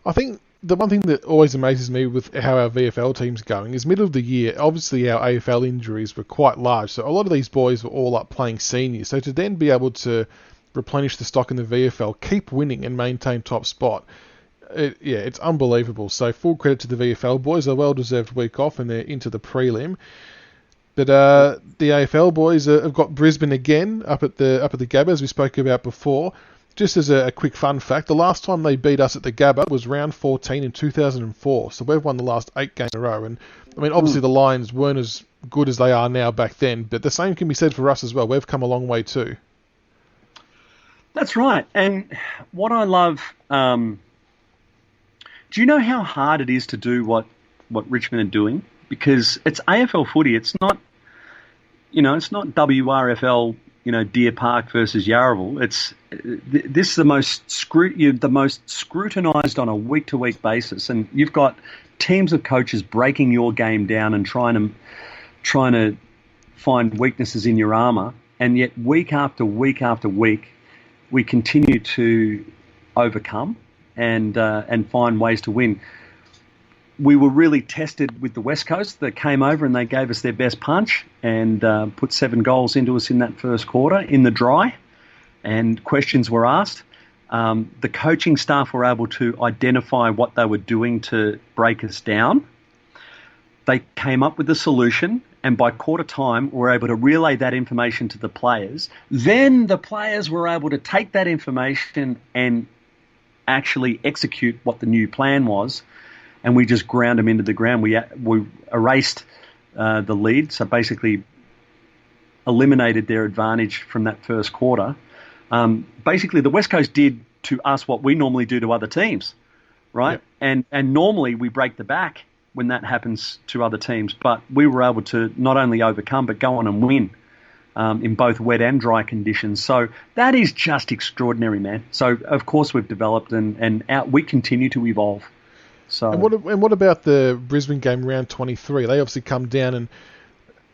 I think the one thing that always amazes me with how our VFL team's going is middle of the year, obviously our AFL injuries were quite large, so a lot of these boys were all up playing seniors. So to then be able to replenish the stock in the VFL, keep winning and maintain top spot, it's unbelievable. So full credit to the VFL boys, a well-deserved week off, and they're into the prelim. But the AFL boys have got Brisbane again up at the Gabba, as we spoke about before. Just as a quick fun fact, the last time they beat us at the Gabba was round 14 in 2004. So we've won the last 8 games in a row. And I mean, obviously the Lions weren't as good as they are now back then, but the same can be said for us as well. We've come a long way too. That's right. And what I love, do you know how hard it is to do what Richmond are doing? Because it's AFL footy. It's not, it's not WRFL. Deer Park versus Yarraville. This is the most scrutinised on a week-to-week basis, and you've got teams of coaches breaking your game down and trying to find weaknesses in your armour, and yet week after week after week, we continue to overcome and find ways to win. We were really tested with the West Coast that came over and they gave us their best punch and put 7 goals into us in that first quarter in the dry, and questions were asked. The coaching staff were able to identify what they were doing to break us down. They came up with a solution, and by quarter time were able to relay that information to the players. Then the players were able to take that information and actually execute what the new plan was. And we just ground them into the ground. We erased the lead, so basically eliminated their advantage from that first quarter. Basically, the West Coast did to us what we normally do to other teams, right? Yep. And normally we break the back when that happens to other teams, but we were able to not only overcome but go on and win in both wet and dry conditions. So that is just extraordinary, man. So of course we've developed and we continue to evolve. So. And what about the Brisbane game round 23? They obviously come down, and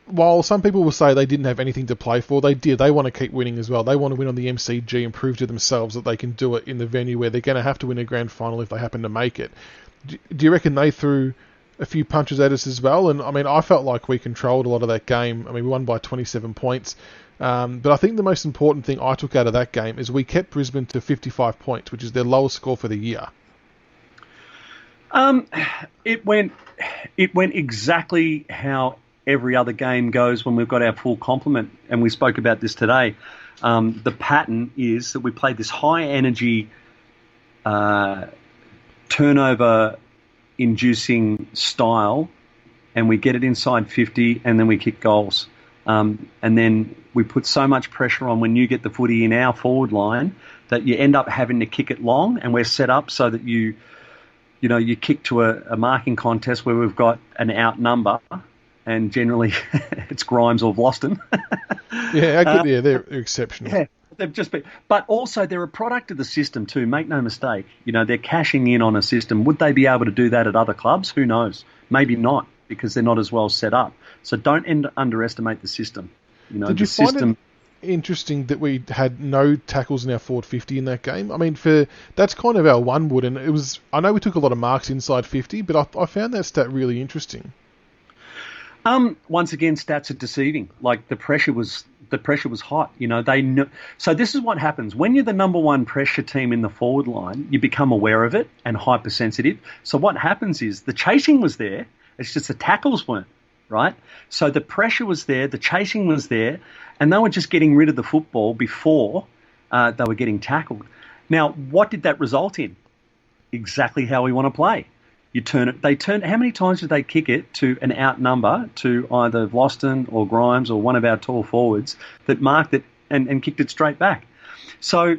while some people will say they didn't have anything to play for, they did. They want to keep winning as well. They want to win on the MCG and prove to themselves that they can do it in the venue where they're going to have to win a grand final if they happen to make it. Do you reckon they threw a few punches at us as well? And I mean, I felt like we controlled a lot of that game. I mean, we won by 27 points. But I think the most important thing I took out of that game is we kept Brisbane to 55 points, which is their lowest score for the year. It went exactly how every other game goes when we've got our full complement, and we spoke about this today. The pattern is that we played this high energy, turnover-inducing style, and we get it inside 50, and then we kick goals. And then we put so much pressure on when you get the footy in our forward line that you end up having to kick it long, and we're set up so that you kick to a marking contest where we've got an out number, and generally it's Grimes or Vlosten. They're exceptional. Yeah, they've just been, but also they're a product of the system too. Make no mistake. They're cashing in on a system. Would they be able to do that at other clubs? Who knows? Maybe not, because they're not as well set up. So don't underestimate the system. Did you find it interesting that we had no tackles in our forward 50 in that game. I mean, that's kind of our one wood, and I know we took a lot of marks inside 50, but I found that stat really interesting. Once again, stats are deceiving. Like the pressure was hot. They know. So this is what happens when you're the number one pressure team in the forward line. You become aware of it and hypersensitive. So what happens is the chasing was there. It's just the tackles weren't, right? So the pressure was there, the chasing was there, and they were just getting rid of the football before they were getting tackled. Now, what did that result in? Exactly how we want to play. You turn it. How many times did they kick it to an outnumber to either Vlosten or Grimes or one of our tall forwards that marked it and kicked it straight back? So,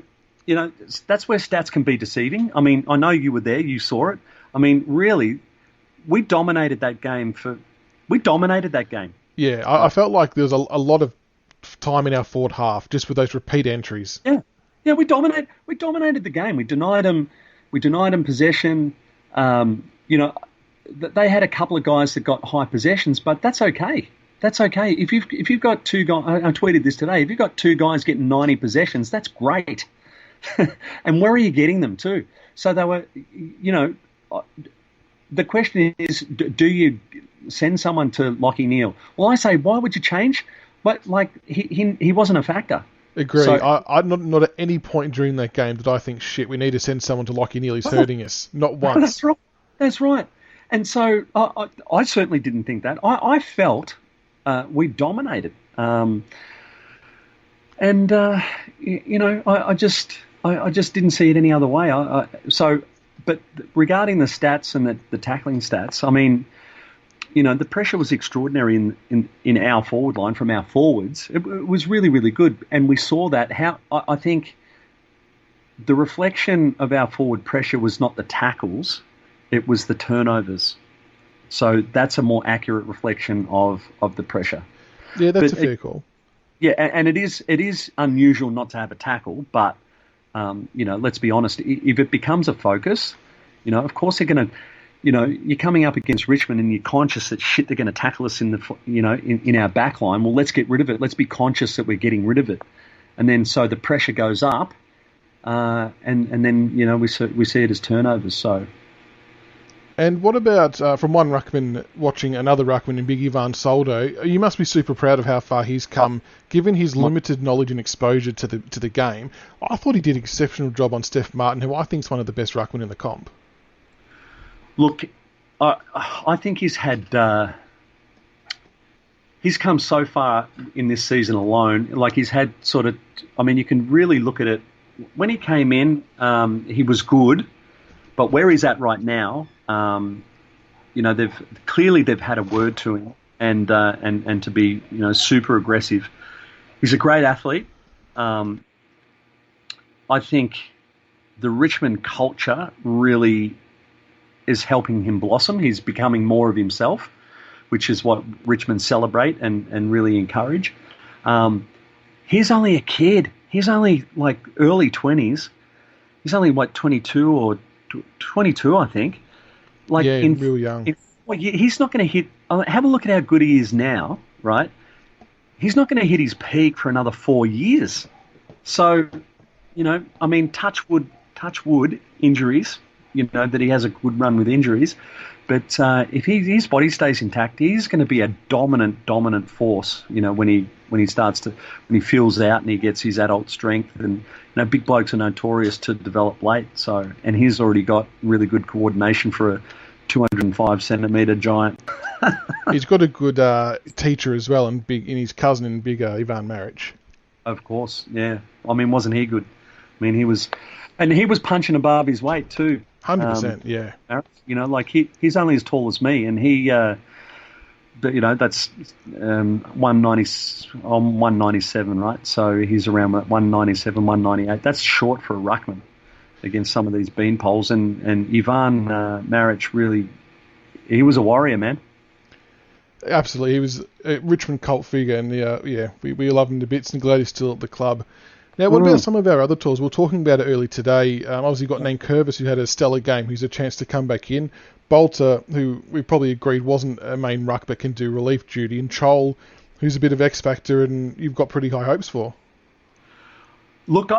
that's where stats can be deceiving. I mean, I know you were there, you saw it. I mean, really, we dominated that game. Yeah, I felt like there was a lot of time in our forward half just with those repeat entries. Yeah, we dominated the game. We denied them possession. They had a couple of guys that got high possessions, but that's okay. That's okay. If you've got two guys, I tweeted this today. If you've got two guys getting 90 possessions, that's great. And where are you getting them to? So they were, the question is, do you send someone to Lachie Neale? Well, I say, why would you change? But he wasn't a factor. Agree. So, I not at any point during that game did I think, shit, we need to send someone to Lachie Neale. He's hurting us. Not once. That's right. And so I certainly didn't think that. I felt we dominated. I just didn't see it any other way. But regarding the stats and the tackling stats, I mean, the pressure was extraordinary in our forward line from our forwards. It was really, really good. And we saw that. I think the reflection of our forward pressure was not the tackles, it was the turnovers. So that's a more accurate reflection of the pressure. Yeah, that's a fair call. Yeah, and it is unusual not to have a tackle, but, let's be honest, if it becomes a focus, of course they're going to, you're coming up against Richmond and you're conscious that shit, they're going to tackle us in our back line. Well, let's get rid of it. Let's be conscious that we're getting rid of it. And then so the pressure goes up, and then, we see it as turnovers. So. And what about, from one ruckman watching another ruckman in Big Ivan Soldo, you must be super proud of how far he's come, given his limited knowledge and exposure to the game. I thought he did an exceptional job on Steph Martin, who I think is one of the best ruckmen in the comp. Look, I think he's come so far in this season alone. Like he's had sort of, I mean, you can really look at it. When he came in, he was good, but where he's at right now, they've had a word to him and to be, super aggressive. He's a great athlete. I think the Richmond culture really is helping him blossom. He's becoming more of himself, which is what Richmond celebrate and really encourage. He's only a kid. He's only like early 20s. He's only, 22 or 22, I think. Real young. He's not going to hit... Have a look at how good he is now, right? He's not going to hit his peak for another 4 years. So, touch wood, injuries, that he has a good run with injuries. But if his body stays intact, he's going to be a dominant force, when he fills out and he gets his adult strength. And, big blokes are notorious to develop late. So, and he's already got really good coordination for a 205 centimetre giant. He's got a good teacher as well, and in his cousin in big Ivan Maric. Of course, yeah. I mean, wasn't he good? I mean, he was punching above his weight too. 100%, yeah. He's only as tall as me, and he, that's 197, right? So he's around 197, 198. That's short for a ruckman against some of these beanpoles. And Ivan Maric really, he was a warrior, man. Absolutely, he was a Richmond cult figure, and we love him to bits, and glad he's still at the club. Now, what about some of our other tours? We were talking about it early today. Obviously, got Nankervis, who had a stellar game, who's a chance to come back in. Bolter, who we probably agreed wasn't a main ruck but can do relief duty. And Chol, who's a bit of X factor and you've got pretty high hopes for. Look.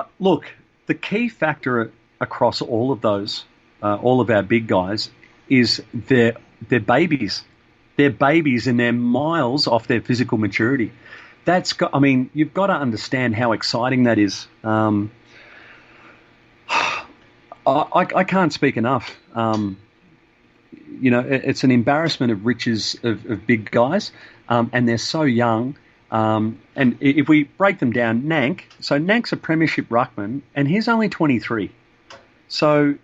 The key factor across all of those, all of our big guys, is they're babies. They're babies and they're miles off their physical maturity. You've got to understand how exciting that is. I can't speak enough. It's an embarrassment of riches of big guys, and they're so young. And if we break them down, Nank's a premiership ruckman, and he's only 23. So,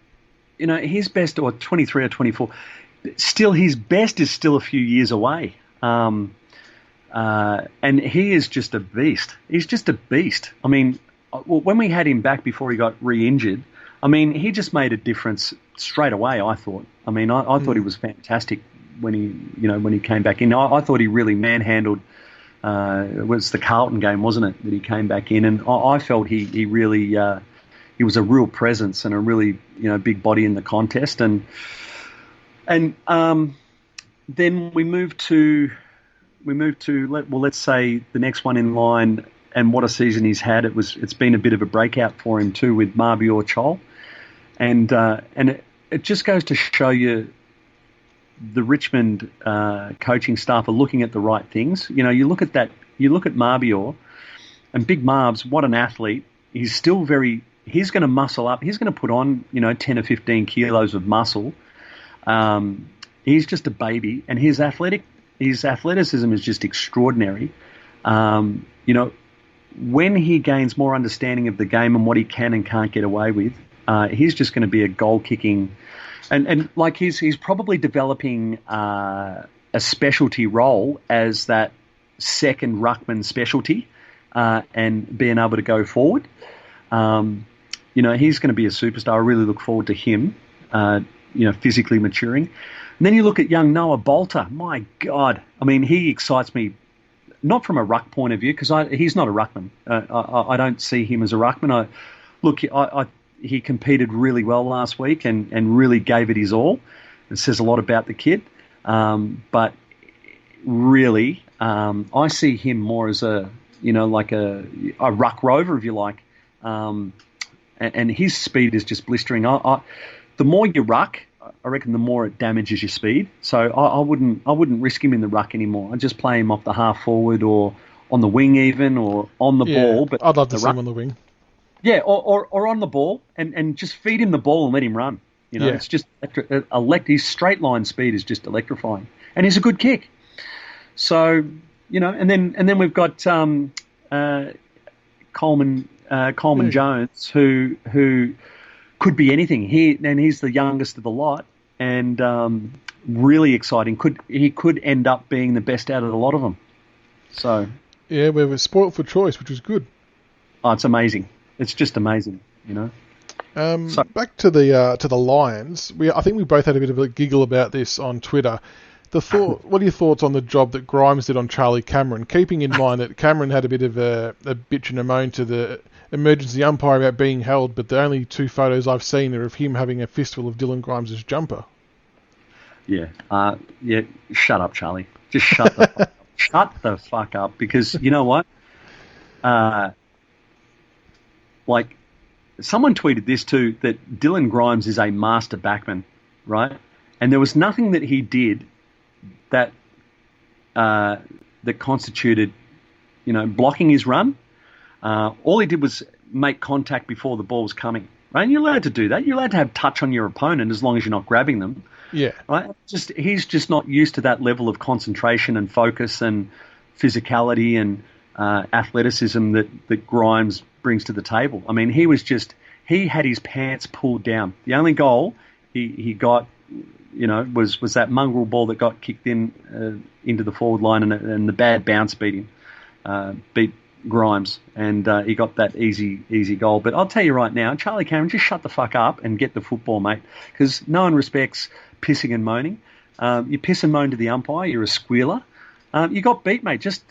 his best, or 23 or 24, still his best is still a few years away. And he is just a beast. He's just a beast. I mean, when we had him back before he got re-injured, he just made a difference straight away, I thought. I thought he was fantastic when he came back in. I thought he really manhandled. It was the Carlton game, wasn't it, that he came back in, and I felt he really he was a real presence and a really big body in the contest, and then we moved to let's say the next one in line, and what a season he's had. It's been a bit of a breakout for him too with Marbior Chol, and it just goes to show you the Richmond coaching staff are looking at the right things. You look at Marbior, and Big Marbs, what an athlete. He's still he's going to muscle up. He's going to put on, 10 or 15 kilos of muscle. He's just a baby, and his athleticism is just extraordinary. When he gains more understanding of the game and what he can and can't get away with, he's just going to be a goal-kicking. And like he's probably developing a specialty role as that second ruckman specialty, and being able to go forward. He's going to be a superstar. I really look forward to him, physically maturing. And then you look at young Noah Bolter. My God, he excites me, not from a ruck point of view, because he's not a ruckman. I don't see him as a ruckman. He competed really well last week and really gave it his all. It says a lot about the kid. But really, I see him more as like a ruck rover, if you like. And his speed is just blistering. The more you ruck, I reckon the more it damages your speed. So I wouldn't risk him in the ruck anymore. I'd just play him off the half forward or on the wing even, or on the ball. But I'd love to see him on the wing. Yeah, or on the ball and just feed him the ball and let him run. It's just his straight line speed is just electrifying, and he's a good kick. So and then we've got Coleman Jones, who could be anything. He's the youngest of the lot, and really exciting. He could end up being the best out of the lot of them. So yeah, we were spoilt for choice, which was good. Oh, it's amazing. It's just amazing, Back to the Lions. I think we both had a bit of a giggle about this on Twitter. What are your thoughts on the job that Grimes did on Charlie Cameron? Keeping in mind that Cameron had a bit of a bitch and a moan to the emergency umpire about being held, but the only two photos I've seen are of him having a fistful of Dylan Grimes' jumper. Yeah. Shut up, Charlie. Just shut the fuck up. Shut the fuck up, because you know what? Someone tweeted this too, that Dylan Grimes is a master backman, right? And there was nothing that he did that constituted, blocking his run. All he did was make contact before the ball was coming, right? And you're allowed to do that. You're allowed to have touch on your opponent as long as you're not grabbing them. Yeah. Right? He's just not used to that level of concentration and focus and physicality and athleticism that Grimes brings to the table. He had his pants pulled down. The only goal he got, was that mongrel ball that got kicked into the forward line, and the bad bounce beat Grimes, and he got that easy goal. But I'll tell you right now, Charlie Cameron, just shut the fuck up and get the football, mate, because no one respects pissing and moaning. You piss and moan to the umpire, you're a squealer. You got beat, mate. Just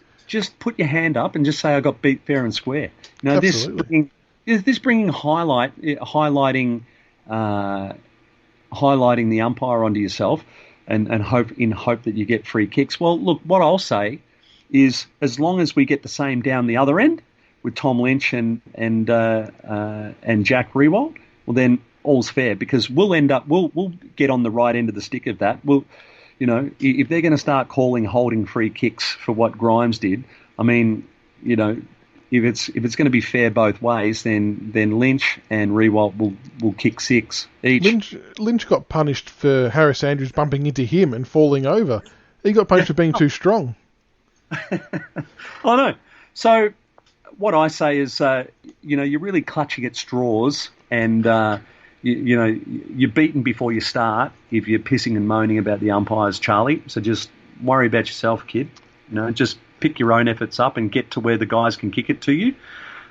put your hand up and just say I got beat fair and square. Now this bringing highlighting the umpire onto yourself and hope that you get free kicks. Well, look, what I'll say is, as long as we get the same down the other end, with Tom Lynch and Jack Riewoldt, well then all's fair, because we'll get on the right end of the stick of that. If they're going to start calling holding free kicks for what Grimes did, I mean, if it's going to be fair both ways, then Lynch and Riewoldt will kick 6 each. Lynch got punished for Harris Andrews bumping into him and falling over. He got punished for being too strong. I know. So what I say is, you're really clutching at straws, and you're beaten before you start if you're pissing and moaning about the umpires, Charlie. So just worry about yourself, kid. Just pick your own efforts up and get to where the guys can kick it to you.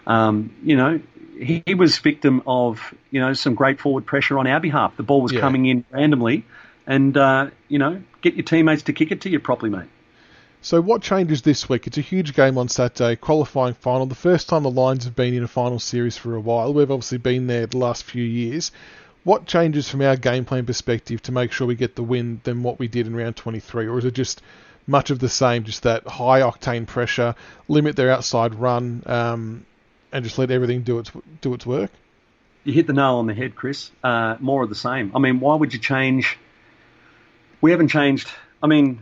He was victim of, some great forward pressure on our behalf. The ball was coming in randomly, and, get your teammates to kick it to you properly, mate. So what changes this week? It's a huge game on Saturday, qualifying final. The first time the Lions have been in a final series for a while. We've obviously been there the last few years. What changes from our game plan perspective to make sure we get the win than what we did in round 23? Or is it just much of the same, just that high-octane pressure, limit their outside run, and just let everything do its work? You hit the nail on the head, Chris. More of the same. I mean, why would you change? We haven't changed. I mean,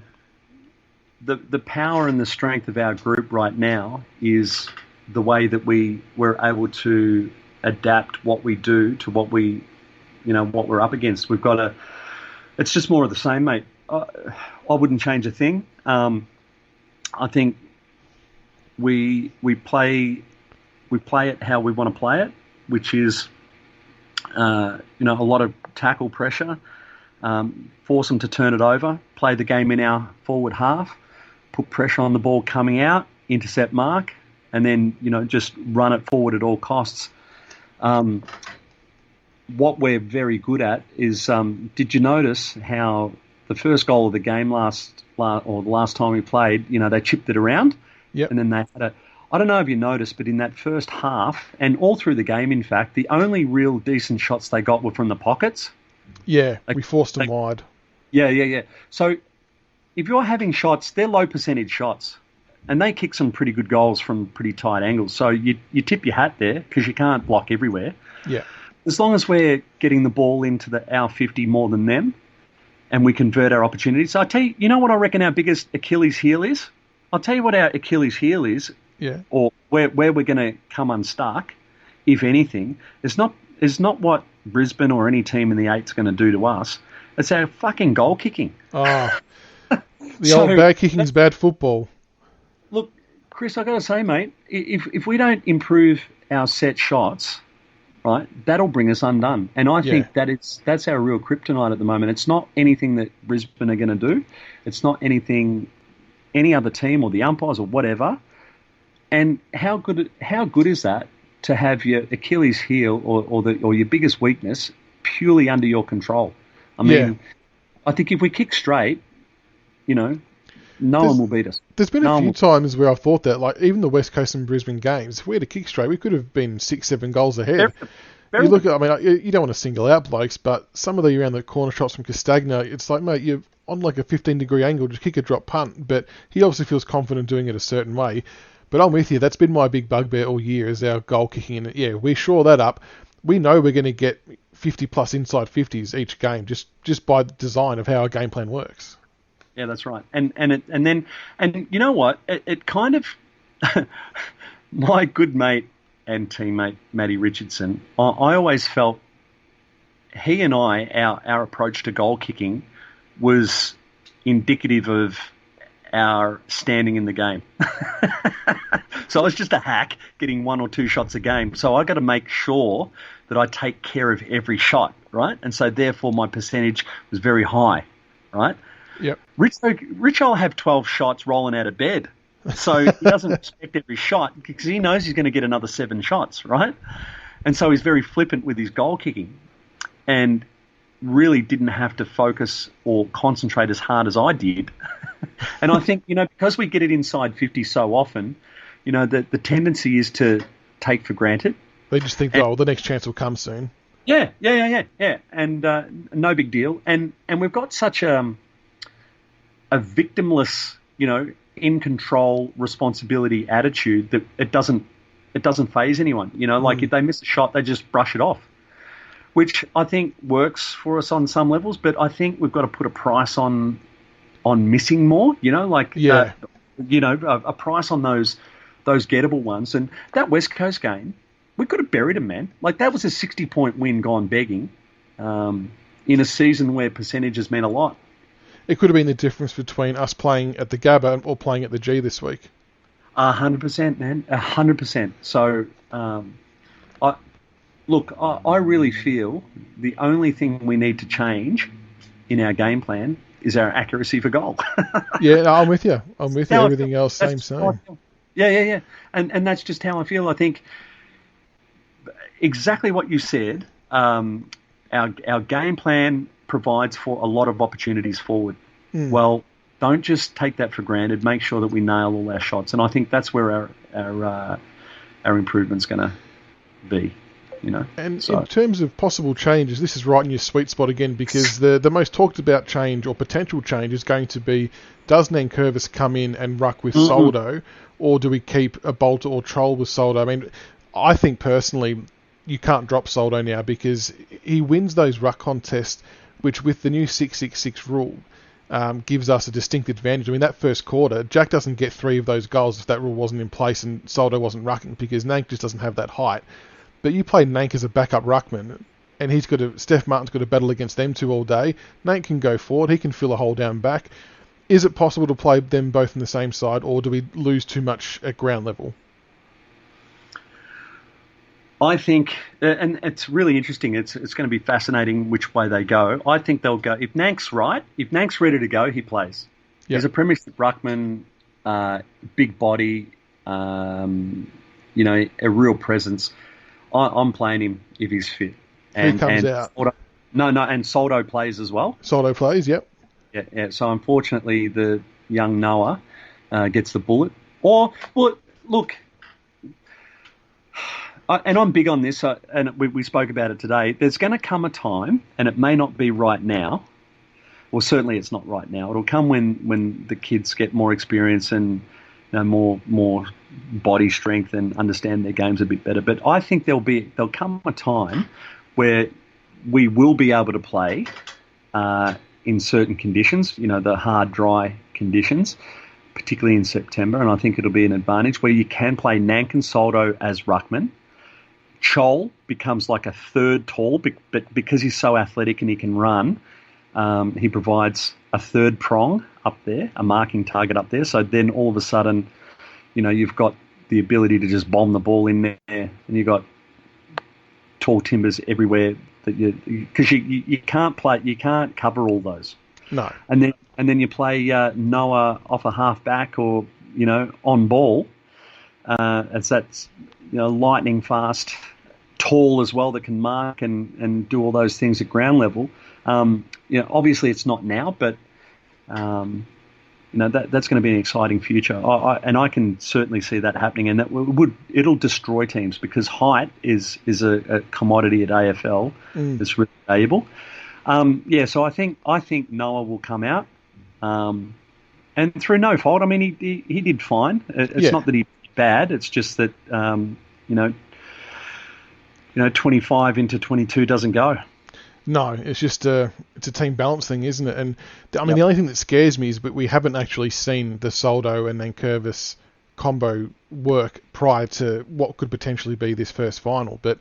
the power and the strength of our group right now is the way that we're able to adapt what we do to what we're up against. It's just more of the same, mate. I wouldn't change a thing. I think we play it how we want to play it, which is a lot of tackle pressure, force them to turn it over, play the game in our forward half, put pressure on the ball coming out, intercept mark, and then just run it forward at all costs. What we're very good at is, did you notice how the first goal of the game the last time we played, they chipped it around, and then they had I don't know if you noticed, but in that first half, and all through the game, in fact, the only real decent shots they got were from the pockets. Yeah, we forced them wide. Yeah. So if you're having shots, they're low percentage shots, and they kick some pretty good goals from pretty tight angles. So you tip your hat there, because you can't block everywhere. Yeah. As long as we're getting the ball into our 50 more than them, and we convert our opportunities. So I tell you, what I reckon our biggest Achilles heel is? I'll tell you what our Achilles heel is, or where we're going to come unstuck, if anything. It's not what Brisbane or any team in the 8's going to do to us. It's our fucking goal kicking. Oh, old bad kicking's bad football. Look, Chris, I got to say, mate, if we don't improve our set shots, right, that'll bring us undone. And I think that's our real kryptonite at the moment. It's not anything that Brisbane are going to do. It's not anything any other team or the umpires or whatever. And how good is that to have your Achilles heel or your biggest weakness purely under your control? I mean, I think if we kick straight, no one will beat us. There's been a few times where I've thought that, like even the West Coast and Brisbane games, if we had a kick straight, we could have been 6-7 goals ahead. You look at, you don't want to single out blokes, but some of the around the corner shots from Castagna, it's like, mate, you're on like a 15-degree angle, just kick a drop punt. But he obviously feels confident doing it a certain way. But I'm with you. That's been my big bugbear all year, is our goal kicking. And we shore that up. We know we're going to get 50-plus inside 50s each game, just by the design of how our game plan works. Yeah, that's right. And you know what? It kind of my good mate and teammate Matty Richardson, I always felt he and our approach to goal kicking was indicative of our standing in the game. So I was just a hack getting 1 or 2 shots a game. So I got to make sure that I take care of every shot, right? And so therefore my percentage was very high, right? Yep. Rich will have 12 shots rolling out of bed. So he doesn't expect every shot because he knows he's going to get another 7 shots, right? And so he's very flippant with his goal kicking and really didn't have to focus or concentrate as hard as I did. And I think, because we get it inside 50 so often, the tendency is to take for granted. They just think, the next chance will come soon. Yeah. And no big deal. And we've got such a victimless, in control responsibility attitude that it doesn't it doesn't faze anyone. Like if they miss a shot, they just brush it off, which I think works for us on some levels. But I think we've got to put a price on missing more. A price on those gettable ones. And that West Coast game, we could have buried them, man. Like that was a 60-point win gone begging in a season where percentages meant a lot. It could have been the difference between us playing at the Gabba or playing at the G this week. 100%, man. 100%. So, I really feel the only thing we need to change in our game plan is our accuracy for goal. Yeah, no, I'm with you. Everything else, same. Yeah. And that's just how I feel. I think exactly what you said. Our game plan provides for a lot of opportunities forward. Well, don't just take that for granted. Make sure that we nail all our shots, and I think that's where our improvement's going to be. And in terms of possible changes, this is right in your sweet spot again, because the most talked about change or potential change is going to be, does Nankervis come in and ruck with Soldo, or do we keep a Bolter or Troll with Soldo? I mean, I think personally you can't drop Soldo now because he wins those ruck contests, which with the new 666 rule gives us a distinct advantage. I mean, that first quarter, Jack doesn't get 3 of those goals if that rule wasn't in place and Soldo wasn't rucking, because Nank just doesn't have that height. But you play Nank as a backup ruckman, and Steph Martin's got to battle against them 2 all day. Nank can go forward, he can fill a hole down back. Is it possible to play them both on the same side, or do we lose too much at ground level? I think, and it's really interesting, it's going to be fascinating which way they go. I think they'll go, if Nank's ready to go, he plays. Yep. He's a premiership ruckman, big body, a real presence. I'm playing him if he's fit. And he comes out. And Soldo plays as well. Soldo plays, yep. Yeah. So unfortunately, the young Noah gets the bullet. Or, well, look... And I'm big on this, and we spoke about it today. There's going to come a time, and it may not be right now. Well, certainly it's not right now. It'll come when the kids get more experience and more body strength and understand their games a bit better. But I think there'll come a time where we will be able to play in certain conditions. The hard, dry conditions, particularly in September. And I think it'll be an advantage where you can play Nank and Soldo as ruckman. Chol becomes like a third tall, but because he's so athletic and he can run, he provides a third prong up there, a marking target up there. So then all of a sudden, you've got the ability to just bomb the ball in there, and you've got tall timbers everywhere because you can't cover all those. No. And then you play Noah off a half back or on ball. As that's lightning fast, tall as well, that can mark and do all those things at ground level. Obviously it's not now, but that's going to be an exciting future. I can certainly see that happening, and it'll destroy teams because height is a commodity at AFL. It's really valuable. So I think Noah will come out, and through no fault. I mean, he did fine. It's not that he bad. It's just that 25 into 22 doesn't go. No, it's just it's a team balance thing, isn't it? And the only thing that scares me is that we haven't actually seen the Soldo and Nankervis combo work prior to what could potentially be this first final. But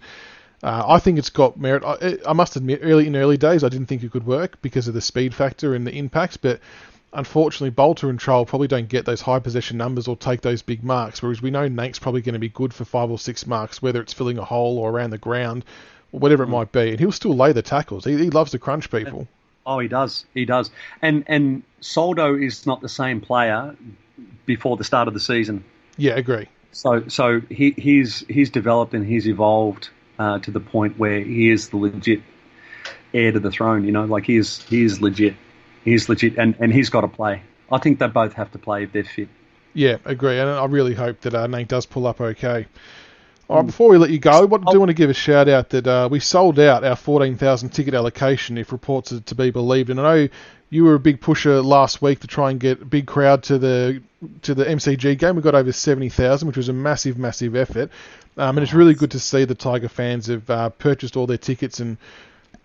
I think it's got merit. I must admit, in early days, I didn't think it could work because of the speed factor and the impacts, but unfortunately, Bolter and Troll probably don't get those high possession numbers or take those big marks, whereas we know Nank's probably going to be good for 5 or 6 marks, whether it's filling a hole or around the ground or whatever it might be, and he'll still lay the tackles. He loves to crunch people. Oh, he does. And Soldo is not the same player before the start of the season. Yeah, agree. So he's developed and he's evolved to the point where he is the legit heir to the throne. Like he is legit. He's legit, and he's got to play. I think they both have to play if they're fit. Yeah, agree. And I really hope that Nank does pull up okay. All right, before we let you go, I do want to give a shout out that we sold out our 14,000 ticket allocation, if reports are to be believed. And I know you were a big pusher last week to try and get a big crowd to the MCG game. We got over 70,000, which was a massive, massive effort. And it's really good to see the Tiger fans have purchased all their tickets. And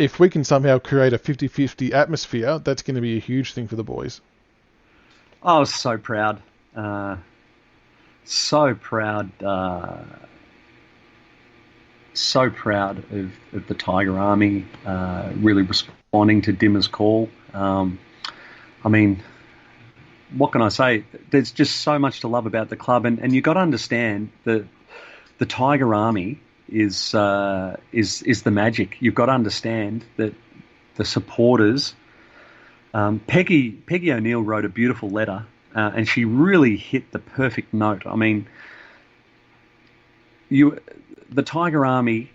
if we can somehow create a 50-50 atmosphere, that's going to be a huge thing for the boys. I was so proud. So proud. So proud of the Tiger Army really responding to Dimmer's call. I mean, what can I say? There's just so much to love about the club, and you've got to understand that the Tiger Army is the magic. You've got to understand that the supporters. Peggy O'Neill wrote a beautiful letter, and she really hit the perfect note. I mean, the Tiger Army,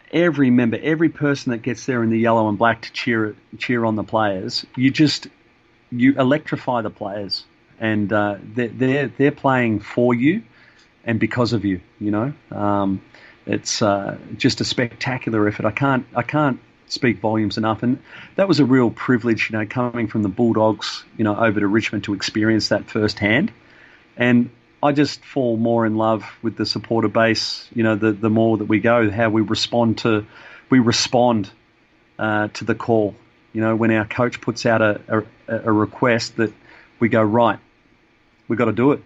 every member, every person that gets there in the yellow and black to cheer on the players, you electrify the players, and they're playing for you and because of you. You know, it's just a spectacular effort. I can't speak volumes enough, and that was a real privilege. You know, coming from the Bulldogs, you know, over to Richmond to experience that firsthand, and I just fall more in love with the supporter base. You know, the more that we go, how we respond to the call. You know, when our coach puts out a request, that we go, right, we've got to do it,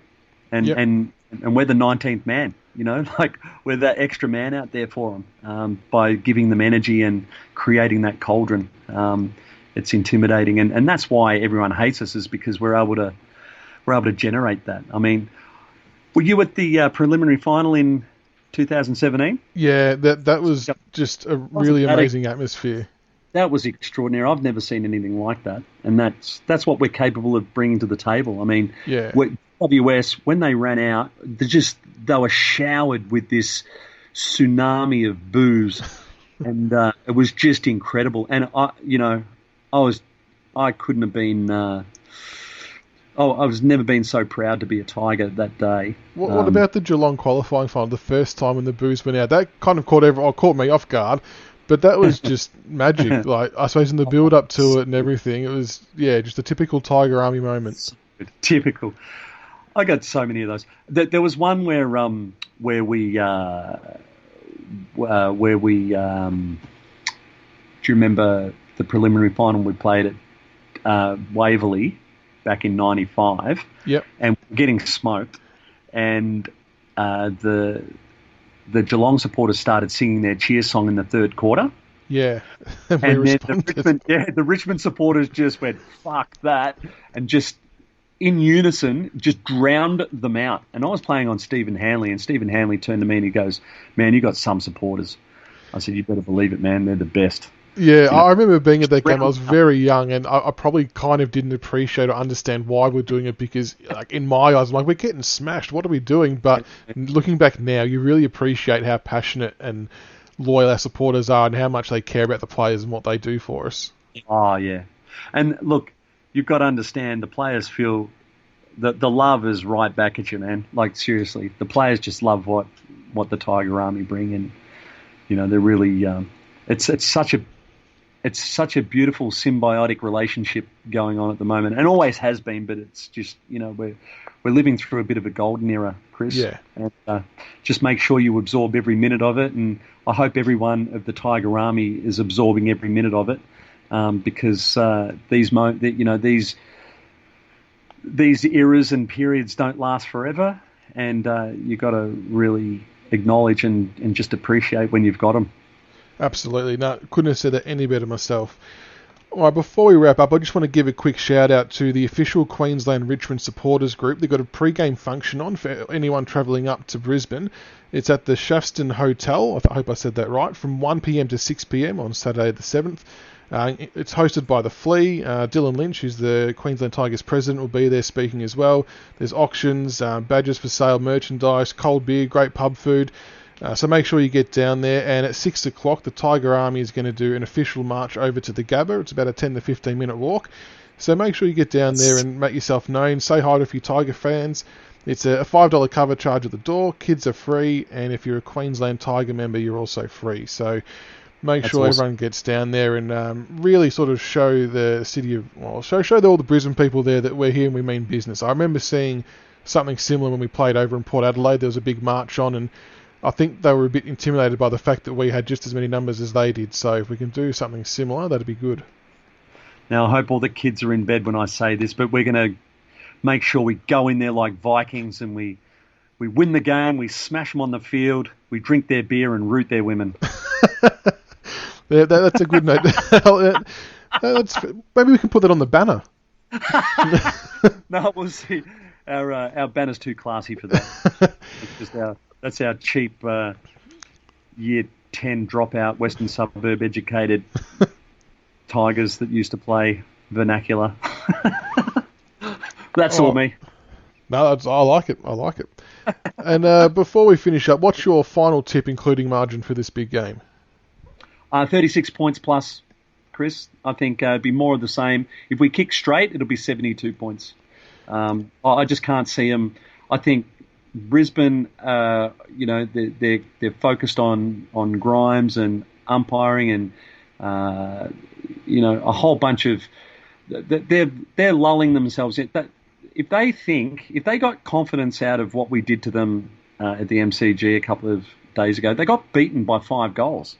and we're the 19th man. You know, like we're that extra man out there for them by giving them energy and creating that cauldron. It's intimidating, and that's why everyone hates us, is because we're able to generate that. I mean, were you at the preliminary final in 2017? Yeah, that was just a really amazing atmosphere. That was extraordinary. I've never seen anything like that, and that's what we're capable of bringing to the table. I mean, WS, when they ran out, they were showered with this tsunami of boos, and it was just incredible. And I couldn't have been. I was never been so proud to be a Tiger that day. What about the Geelong qualifying final? The first time when the boos went out, that kind of caught me off guard. But that was just magic. Like, I suppose in the build up to it and everything, it was just a typical Tiger Army moment. Typical. I got so many of those. There was one where we do you remember the preliminary final we played at Waverley back in '95? Yep. And getting smoked, and the Geelong supporters started singing their cheer song in the third quarter. Yeah. And then the Richmond supporters just went, fuck that, and just in unison just drowned them out. And I was playing on Stephen Hanley, and Stephen Hanley turned to me and he goes, man, you got some supporters. I said, you better believe it, man. They're the best. Yeah, I remember being at that game. I was very young, and I probably kind of didn't appreciate or understand why we're doing it, because, like, in my eyes, I'm like, we're getting smashed. What are we doing? But looking back now, you really appreciate how passionate and loyal our supporters are, and how much they care about the players and what they do for us. Oh yeah, and look, you've got to understand, the players feel that the love is right back at you, man. Like, seriously, the players just love what the Tiger Army bring, and you know, they're really it's such a beautiful symbiotic relationship going on at the moment, and always has been. But it's just, you know, we're living through a bit of a golden era, Chris. Yeah. And just make sure you absorb every minute of it, and I hope everyone of the Tiger Army is absorbing every minute of it, because these eras and periods don't last forever, and you've got to really acknowledge and just appreciate when you've got them. Absolutely. No, couldn't have said that any better myself. All right, before we wrap up, I just want to give a quick shout out to the official Queensland Richmond supporters group. They've got a pre-game function on for anyone travelling up to Brisbane. It's at the Shafston Hotel, I hope I said that right, from 1pm to 6pm on Saturday the 7th. It's hosted by the Flea. Dylan Lynch, who's the Queensland Tigers president, will be there speaking as well. There's auctions, badges for sale, merchandise, cold beer, great pub food. So make sure you get down there, and at 6 o'clock the Tiger Army is going to do an official march over to the Gabba. It's about a 10 to 15 minute walk, so make sure you get down there and make yourself known. Say hi to a few Tiger fans, It's a $5 cover charge at the door. Kids are free, and if you're a Queensland Tiger member, you're also free. So make That's sure awesome. everyone gets down there and really sort of show the city of, well, show all the Brisbane people there that we're here and we mean business. I remember seeing something similar when we played over in Port Adelaide. There was a big march on, and I think they were a bit intimidated by the fact that we had just as many numbers as they did. So if we can do something similar, that'd be good. Now, I hope all the kids are in bed when I say this, but we're going to make sure we go in there like Vikings and we win the game, we smash them on the field, we drink their beer and root their women. That's a good note. Maybe we can put that on the banner. No, we'll see. Our banner's too classy for that. That's our cheap year 10 dropout, Western suburb educated Tigers that used to play vernacular. That's all me. No, I like it. And before we finish up, what's your final tip, including margin, for this big game? 36 points plus, Chris. I think it'd be more of the same. If we kick straight, it'll be 72 points. I just can't see them. I think Brisbane, they're focused on Grimes and umpiring and a whole bunch of. They're lulling themselves in. If they got confidence out of what we did to them at the MCG a couple of days ago, they got beaten by 5 goals,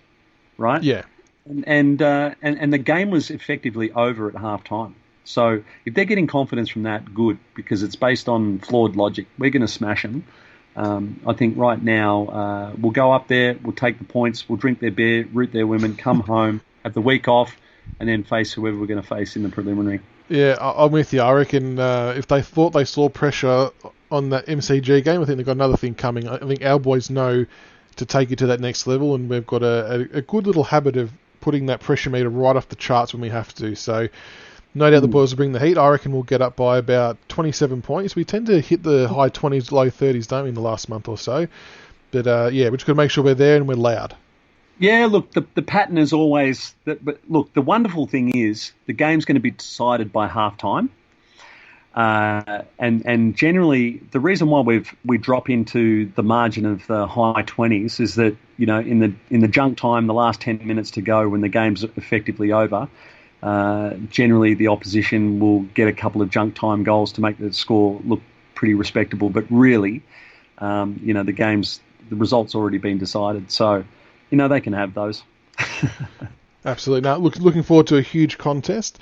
right? Yeah. And the game was effectively over at halftime. So if they're getting confidence from that, good, because it's based on flawed logic. We're going to smash them. I think right now we'll go up there, we'll take the points, we'll drink their beer, root their women, come home, have the week off, and then face whoever we're going to face in the preliminary. Yeah, I'm with you. I reckon if they thought they saw pressure on that MCG game, I think they've got another thing coming. I think our boys know to take it to that next level, and we've got a good little habit of putting that pressure meter right off the charts when we have to. So no doubt the boys will bring the heat. I reckon we'll get up by about 27 points. We tend to hit the high 20s, low 30s, don't we, in the last month or so. But we're just going to make sure we're there and we're loud. Yeah, look, the pattern is always... But look, the wonderful thing is the game's going to be decided by half-time. And generally, the reason why we drop into the margin of the high 20s is that, in the junk time, the last 10 minutes to go when the game's effectively over, generally the opposition will get a couple of junk time goals to make the score look pretty respectable. But really, the result's already been decided. So... they can have those. Absolutely. Now, looking forward to a huge contest.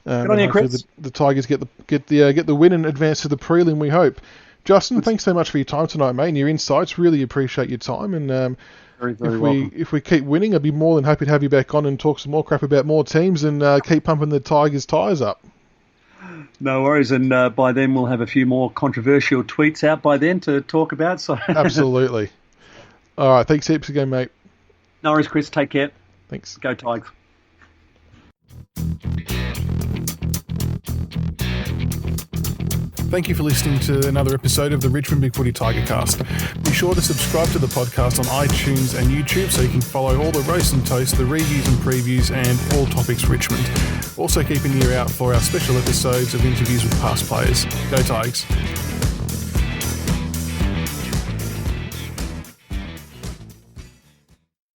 Good on you, Chris. The Tigers get the win and advance to the prelim, we hope. Justin, thanks so much for your time tonight, mate, and your insights. Really appreciate your time. And very, very welcome. If we keep winning, I'd be more than happy to have you back on and talk some more crap about more teams and keep pumping the Tigers' tyres up. No worries, and by then we'll have a few more controversial tweets out by then to talk about. So Absolutely. All right, thanks heaps again, mate. No worries, Chris. Take care. Thanks. Go Tigers. Thank you for listening to another episode of the Richmond BigFooty Tigercast. Be sure to subscribe to the podcast on iTunes and YouTube so you can follow all the roast and toast, the reviews and previews, and all topics Richmond. Also keep an ear out for our special episodes of interviews with past players. Go Tigers.